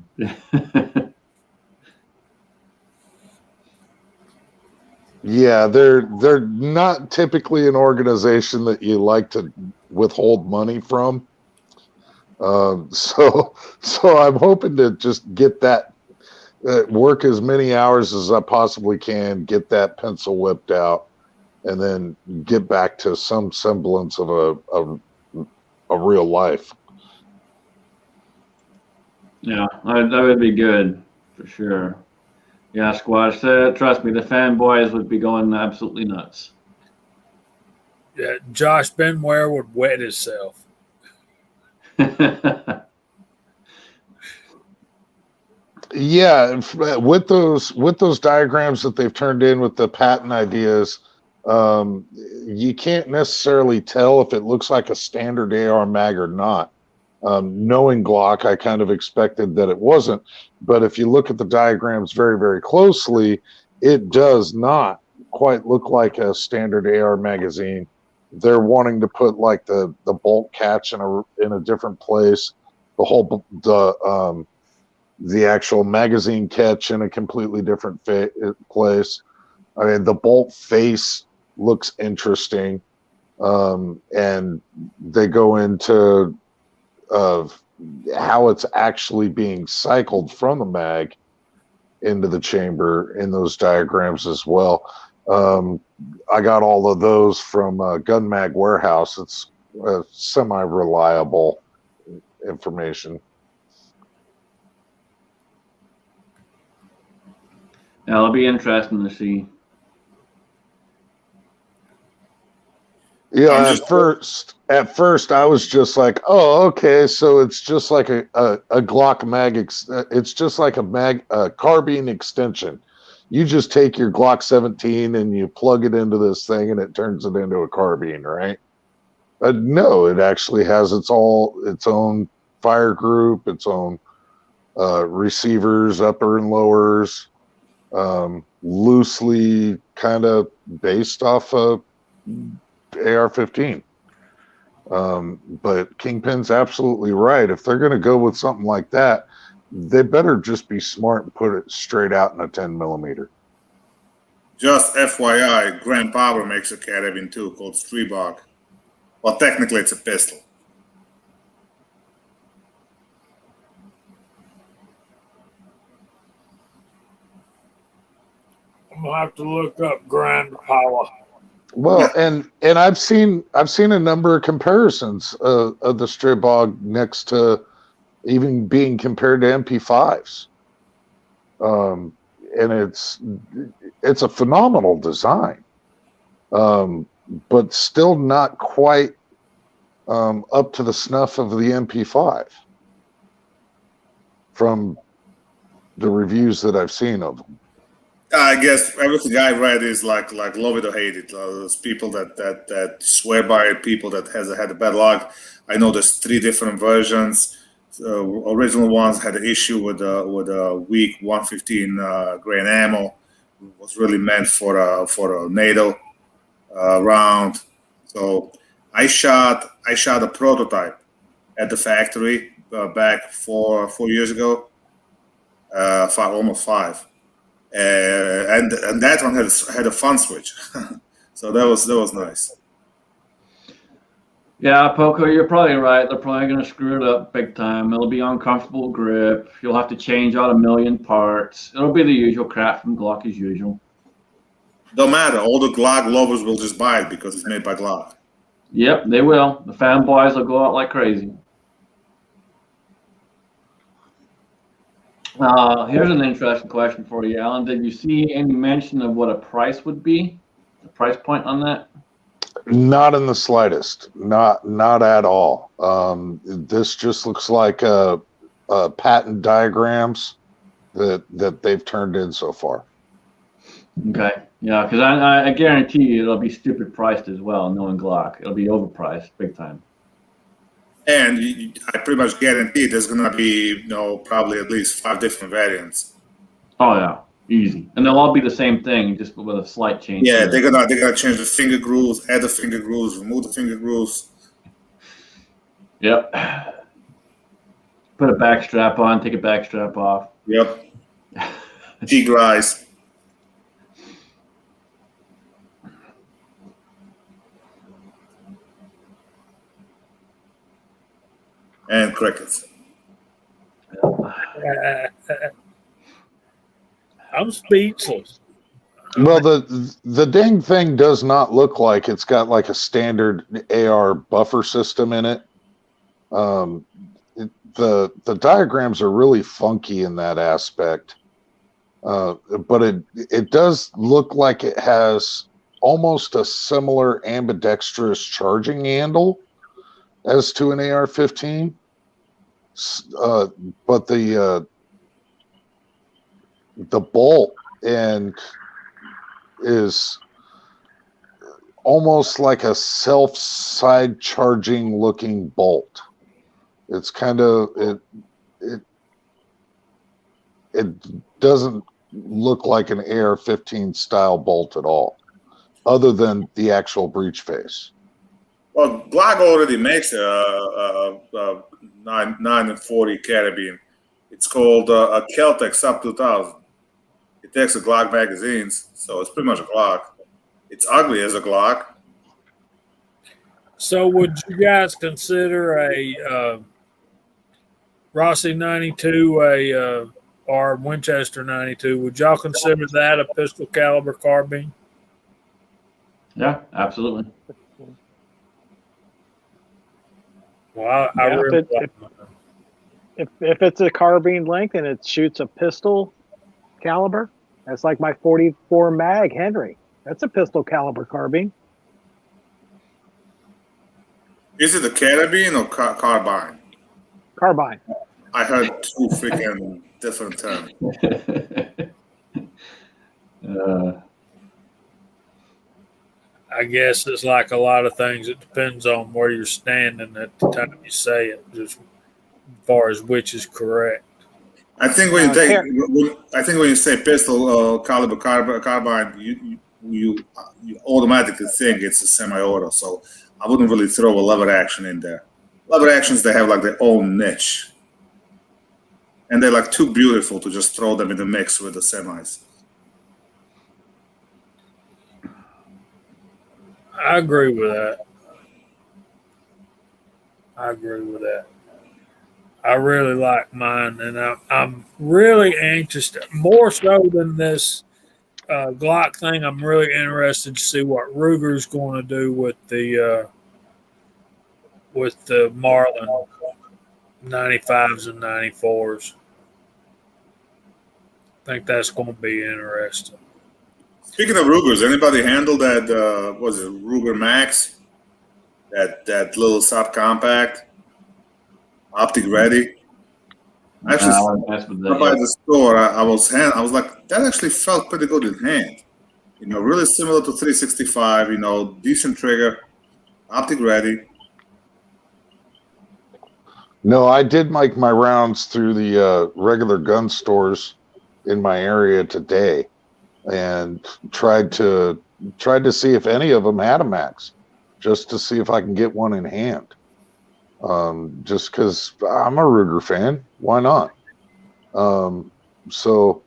Yeah, they're not typically an organization that you like to withhold money from. So I'm hoping to just get that, work as many hours as I possibly can, get that pencil whipped out, and then get back to some semblance of a real life. Yeah, that would be good for sure. Yeah, Squash, trust me, the fanboys would be going absolutely nuts. Yeah, Josh Benware would wet himself. Yeah, with those diagrams that they've turned in with the patent ideas, you can't necessarily tell if it looks like a standard AR mag or not. Knowing Glock, I kind of expected that it wasn't, but if you look at the diagrams very, very closely, it does not quite look like a standard AR magazine. They're wanting to put like the bolt catch in a different place, the actual magazine catch in a completely different place. I mean, the bolt face looks interesting, and they go into how it's actually being cycled from the mag into the chamber in those diagrams as well. I got all of those from Gun Mag Warehouse. It's semi-reliable information. Yeah, it'll be interesting to see. Yeah, at first I was just like, oh, okay, so it's just like a Glock mag. It's just like a carbine extension. You just take your Glock 17 and you plug it into this thing, and it turns it into a carbine, right? No, it actually has its own fire group, its own receivers, upper and lowers, loosely kind of based off of AR-15. But Kingpin's absolutely right. If they're going to go with something like that, they better just be smart and put it straight out in a 10 millimeter. Just FYI, Grand Power makes a carabine too called Streebog. Well, technically it's a pistol. I'm gonna have to look up grind power. Well, and I've seen a number of comparisons of the Stribog next to even being compared to MP5s. And it's a phenomenal design, but still not quite up to the snuff of the MP5 from the reviews that I've seen of them. I guess everything I read is like love it or hate it. There's people that swear by it, people that has had a bad luck. I know there's 3 different versions. Original ones had an issue with a weak 115 grain ammo. It was really meant for a NATO round. So I shot a prototype at the factory back 4 years ago, almost 5. And that one had a fun switch, so that was nice. Yeah, Poco, you're probably right. They're probably going to screw it up big time. It'll be uncomfortable grip. You'll have to change out a million parts. It'll be the usual crap from Glock as usual. Don't matter. All the Glock lovers will just buy it because it's made by Glock. Yep, they will. The fanboys will go out like crazy. Here's an interesting question for you, Alan. Did you see any mention of what a price would be? The price point on that? Not in the slightest. Not at all. This just looks like patent diagrams that they've turned in so far. Okay. Yeah, because I guarantee you it'll be stupid priced as well, knowing Glock. It'll be overpriced big time. And I pretty much guarantee there's gonna be probably at least 5 different variants. Oh yeah, easy. And they'll all be the same thing, just with a slight change. Yeah, they're gonna change the finger grooves, add the finger grooves, remove the finger grooves. Yep. Put a back strap on, take a back strap off. Yep. G-Grise. And crickets. I'm speechless. Well, the dang thing does not look like it's got like a standard AR buffer system in it. The diagrams are really funky in that aspect, but it does look like it has almost a similar ambidextrous charging handle as to an AR-15, but the bolt and is almost like a self-side charging looking bolt. It's kind of it doesn't look like an AR-15 style bolt at all, other than the actual breech face. Well, Glock already makes a 940 carabine. It's called a Kel-Tec Sub 2000. It takes the Glock magazines, so it's pretty much a Glock. It's ugly as a Glock. So would you guys consider a Rossi 92 or Winchester 92? Would y'all consider that a pistol caliber carbine? Yeah, absolutely. Well, I Yeah, really if it's a carbine length and it shoots a pistol caliber, that's like my 44 mag Henry. That's a pistol caliber carbine. Is it a carabine or carbine? Carbine. I heard 2 freaking different terms. I guess it's like a lot of things. It depends on where you're standing at the time you say it, just as far as which is correct. I think when you say pistol caliber carbine, you automatically think it's a semi-auto. So I wouldn't really throw a lever action in there. Lever actions, they have like their own niche, and they're like too beautiful to just throw them in the mix with the semis. I agree with that. I really like mine, and I'm really anxious, more so than this Glock thing, I'm really interested to see what Ruger's going to do with the Marlin 95s and 94s. I think that's going to be interesting. Speaking of Rugers, anybody handle that? Was it Ruger Max? That little subcompact, optic ready. Actually, by the store, I was like, that actually felt pretty good in hand. You know, really similar to 365. You know, decent trigger, optic ready. No, I did make my rounds through the regular gun stores in my area today, and tried to see if any of them had a Max, just to see if I can get one in hand. Just because I'm a Ruger fan, why not? So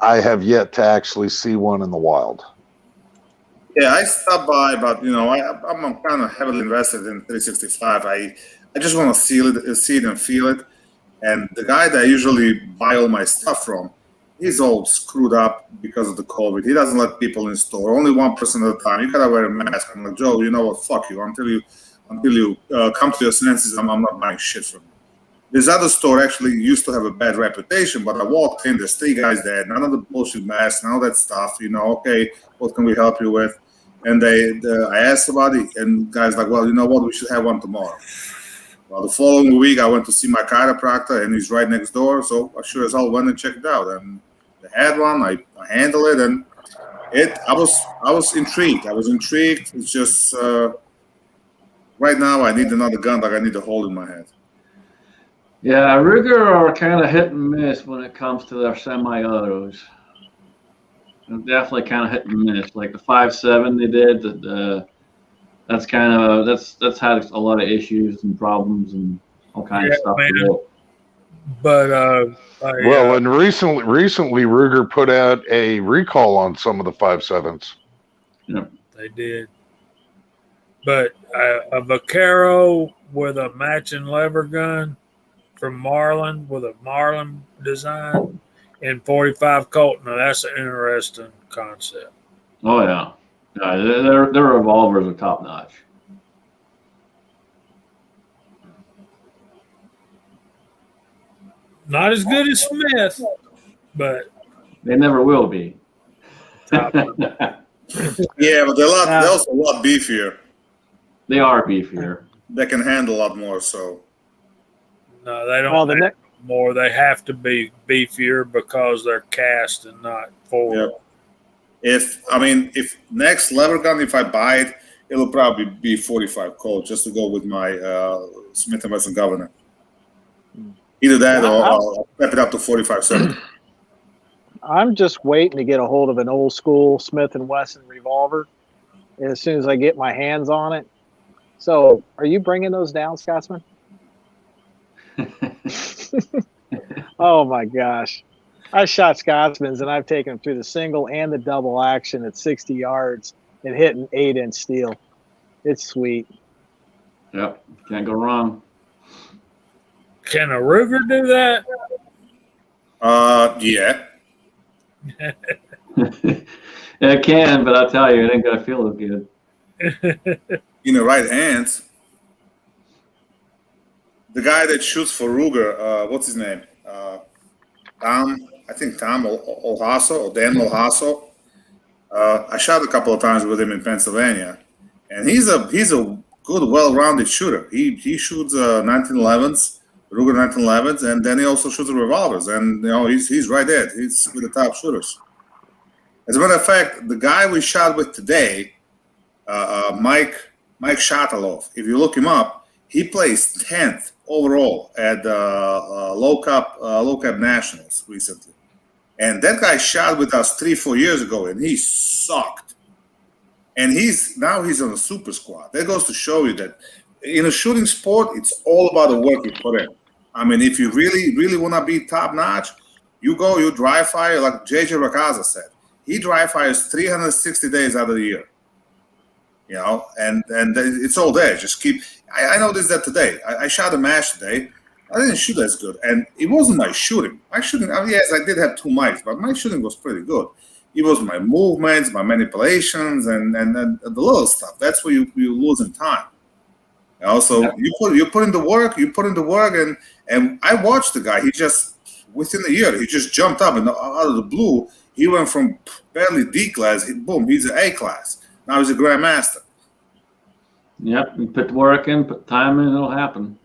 I have yet to actually see one in the wild. Yeah, I stopped by, but you know, I'm kind of heavily invested in 365. I just want to see it and feel it. And the guy that I usually buy all my stuff from, he's all screwed up because of the COVID. He doesn't let people in store. Only one person at a time. You gotta wear a mask. I'm like, Joe, you know what? Fuck you. Until you come to your senses, I'm not buying shit from you. This other store actually used to have a bad reputation, but I walked in. There's 3 guys there. None of the bullshit masks, none of that stuff. You know, okay, what can we help you with? And I asked somebody, and the guy's like, well, you know what? We should have one tomorrow. Well, the following week, I went to see my chiropractor, and he's right next door. So I sure as hell went and checked it out. And they had one. I handled it, and I was intrigued. I was intrigued. It's just right now I need another gun like I need to hold in my hand. Yeah, Ruger are kind of hit and miss when it comes to their semi-autos. They're definitely kind of hit and miss. Like the 5.7 they did, that's had a lot of issues and problems and all kinds of stuff. But and recently Ruger put out a recall on some of the 5.7s. Yep, they did. But a Vaquero with a matching lever gun from Marlin with a Marlin design in 45 Colt. Now that's an interesting concept. Oh yeah. Their revolvers are top notch. Not as good as Smith, but they never will be. Yeah, but they're also a lot beefier. They are beefier. They can handle a lot more. So no, they don't. Have more. They have to be beefier because they're cast and not forward. Yep. If next lever gun, if I buy it, it'll probably be 45 Colt just to go with my Smith & Wesson Governor. Either that or I'll step it up to 45-7. I'm just waiting to get a hold of an old school Smith & Wesson revolver as soon as I get my hands on it. So are you bringing those down, Scotsman? Oh, my gosh. I shot Scotsmans, and I've taken them through the single and the double action at 60 yards and hit an 8-inch steel. It's sweet. Yep, can't go wrong. Can a Ruger do that? Yeah. It can, but I'll tell you, it ain't gonna feel as good. In the right hands. The guy that shoots for Ruger, what's his name? Tom Olhaso or Dan Olhaso. I shot a couple of times with him in Pennsylvania, and he's a good, well-rounded shooter. He shoots 1911s, Ruger 1911s, and then he also shoots revolvers. And you know he's right there. He's with the top shooters. As a matter of fact, the guy we shot with today, Mike Shatalov. If you look him up, he placed 10th overall at low cap nationals recently. And that guy shot with us 3-4 years ago, and he sucked. And now he's on a super squad. That goes to show you that in a shooting sport, it's all about the work you put in. I mean, if you really want to be top notch, you dry fire, like JJ Racaza said. He dry fires 360 days out of the year. You know, and it's all there. Just keep. I noticed that today. I shot a match today. I didn't shoot as good, and it wasn't my shooting. My shooting, yes, I did have 2 mics, but my shooting was pretty good. It was my movements, my manipulations, and the little stuff. That's where you lose in time. And also, you put in the work, and I watched the guy. He just within a year, he just jumped up, and out of the blue, he went from barely D class, boom, he's an A class. Now he's a grandmaster. Yep, you put the work in, put time in, it'll happen.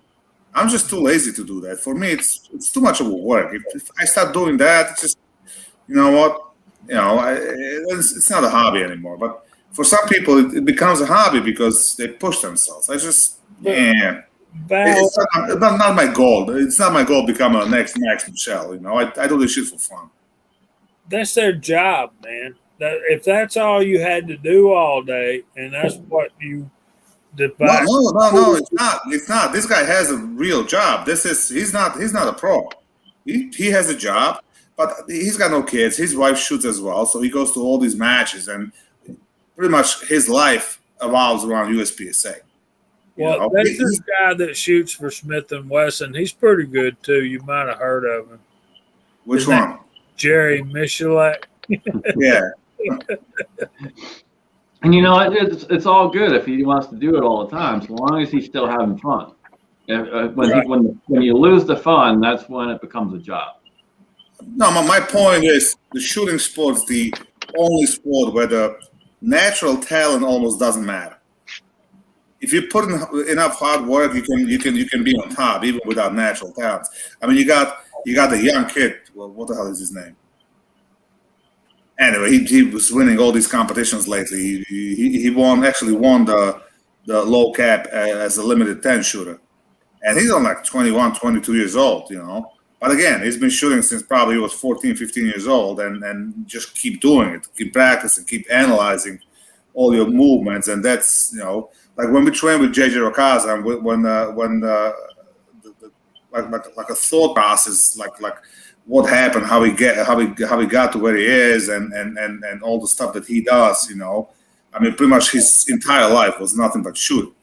I'm just too lazy to do that. For me, it's too much of a work. If I start doing that, it's just, you know what, it's not a hobby anymore. But for some people, it becomes a hobby because they push themselves. It's not my goal. It's not my goal to become a next Max Michelle. I do this shit for fun. That's their job, man. If that's all you had to do all day, and that's what you divide. No, it's not. It's not. This guy has a real job. He's not a pro. He has a job, but he's got no kids. His wife shoots as well, so he goes to all these matches, and pretty much his life evolves around USPSA. Well, that's this guy that shoots for Smith & Wesson. He's pretty good, too. You might have heard of him. Which one? Jerry Michalak. Yeah. And it's all good if he wants to do it all the time, so long as he's still having fun. When you lose the fun, that's when it becomes a job. No, my point is the shooting sport's the only sport where the natural talent almost doesn't matter. If you put in enough hard work, you can be on top even without natural talents. I mean, you got the young kid. Well, what the hell is his name? Anyway, he was winning all these competitions lately. He won the low cap as a limited 10 shooter, and he's on like 21, 22 years old. But again, he's been shooting since probably he was 14, 15 years old, and just keep doing it, keep practicing, keep analyzing all your movements, and that's like when we train with JJ Rakaza, like a thought process, like what happened, how he got to where he is, and all the stuff that he does. I mean, pretty much his entire life was nothing but shooting.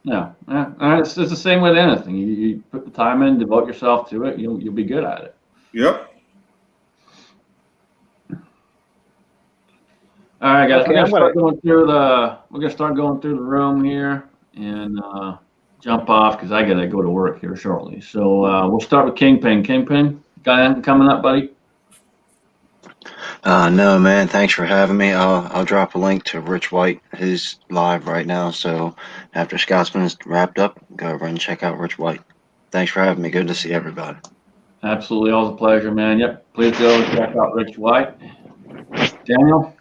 Yeah, it's the same with anything. You put the time in, devote yourself to it, you'll be good at it. Yep. All right, guys. We're gonna start going through the room here and jump off because I gotta go to work here shortly. So we'll start with Kingpin. Kingpin, got anything coming up, buddy? No, man. Thanks for having me. I'll drop a link to Rich White. He's live right now. So after Scotsman is wrapped up, go over and check out Rich White. Thanks for having me. Good to see everybody. Absolutely, always a pleasure, man. Yep, please go check out Rich White. Daniel.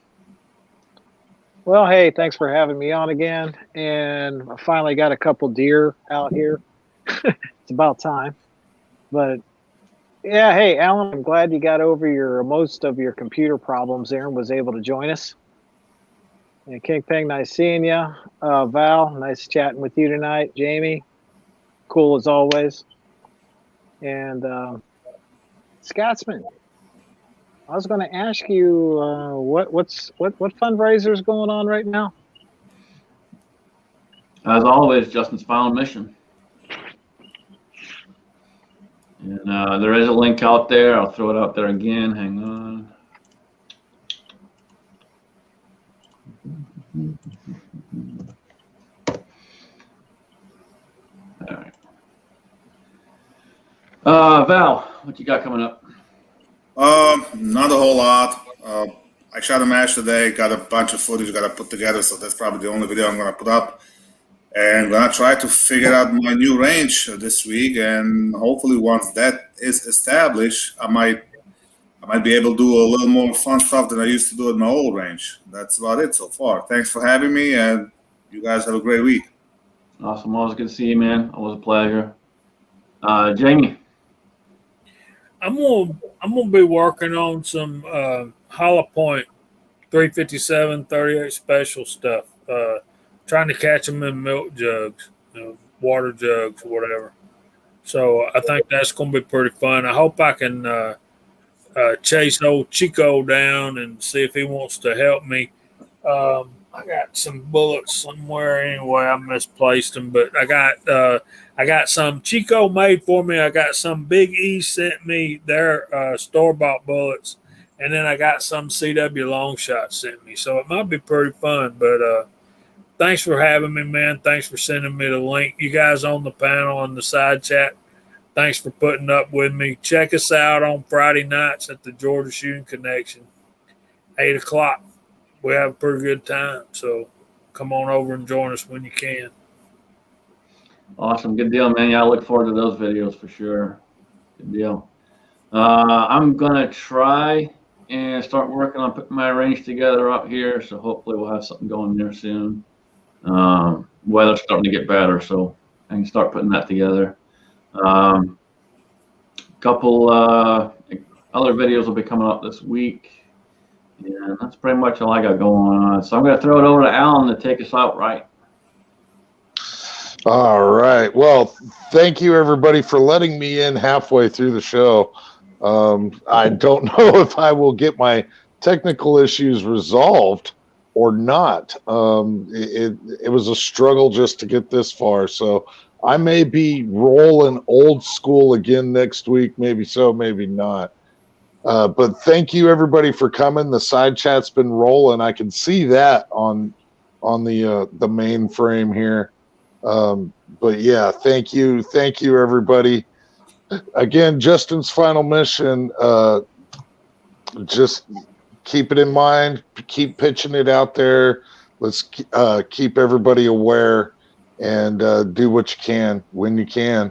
Well, hey, thanks for having me on again. And I finally got a couple deer out here. It's about time. But yeah, hey, Alan, I'm glad you got over most of your computer problems there and was able to join us. And Kingpin, nice seeing you. Val, nice chatting with you tonight. Jamie, cool as always. And Scotsman, I was going to ask you what fundraiser is going on right now. As always, Justin's Final Mission. And there is a link out there. I'll throw it out there again. Hang on. All right. Val, what you got coming up? Not a whole lot. I shot a match today, got a bunch of footage got to put together, so that's probably the only video I'm going to put up. And I'm going to try to figure out my new range this week, and hopefully once that is established, I might be able to do a little more fun stuff than I used to do at my old range. That's about it so far. Thanks for having me, and you guys have a great week. Awesome. Always good to see you, man. Always a pleasure. Jamie. I'm gonna be working on some Hollow Point 357 38 special stuff. Trying to catch them in milk jugs, water jugs, or whatever. So I think that's gonna be pretty fun. I hope I can chase old Chico down and see if he wants to help me. I got some bullets somewhere anyway. I misplaced them, but I got some Chico made for me. I got some Big E sent me their store-bought bullets, And then I got some CW long shot sent me. So it might be pretty fun. But thanks for having me, man. Thanks for sending me the link. You guys on the panel on the side chat, thanks for putting up with me. Check us out on Friday nights at the Georgia Shooting Connection, 8 o'clock. We have a pretty good time. So come on over and join us when you can. Awesome. Good deal, man. Yeah, I look forward to those videos for sure. Good deal. I'm going to try and start working on putting my range together up here. So hopefully we'll have something going there soon. Weather's starting to get better, so I can start putting that together. Couple other videos will be coming up this week. And that's pretty much all I got going on. So I'm going to throw it over to Alan to take us out right. All right. Well, thank you, everybody, for letting me in halfway through the show. I don't know if I will get my technical issues resolved or not. It was a struggle just to get this far. So I may be rolling old school again next week. Maybe so, maybe not. But thank you, everybody, for coming. The side chat's been rolling. I can see that on the main frame here. But yeah, thank you, everybody. Again, Justin's final mission. Just keep it in mind. Keep pitching it out there. Let's keep everybody aware and do what you can when you can.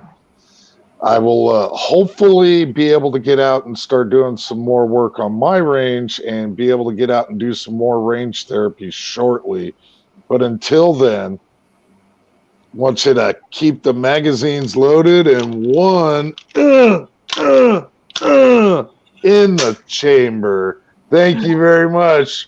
I will hopefully be able to get out and start doing some more work on my range and be able to get out and do some more range therapy shortly. But until then, I want you to keep the magazines loaded and one in the chamber. Thank you very much.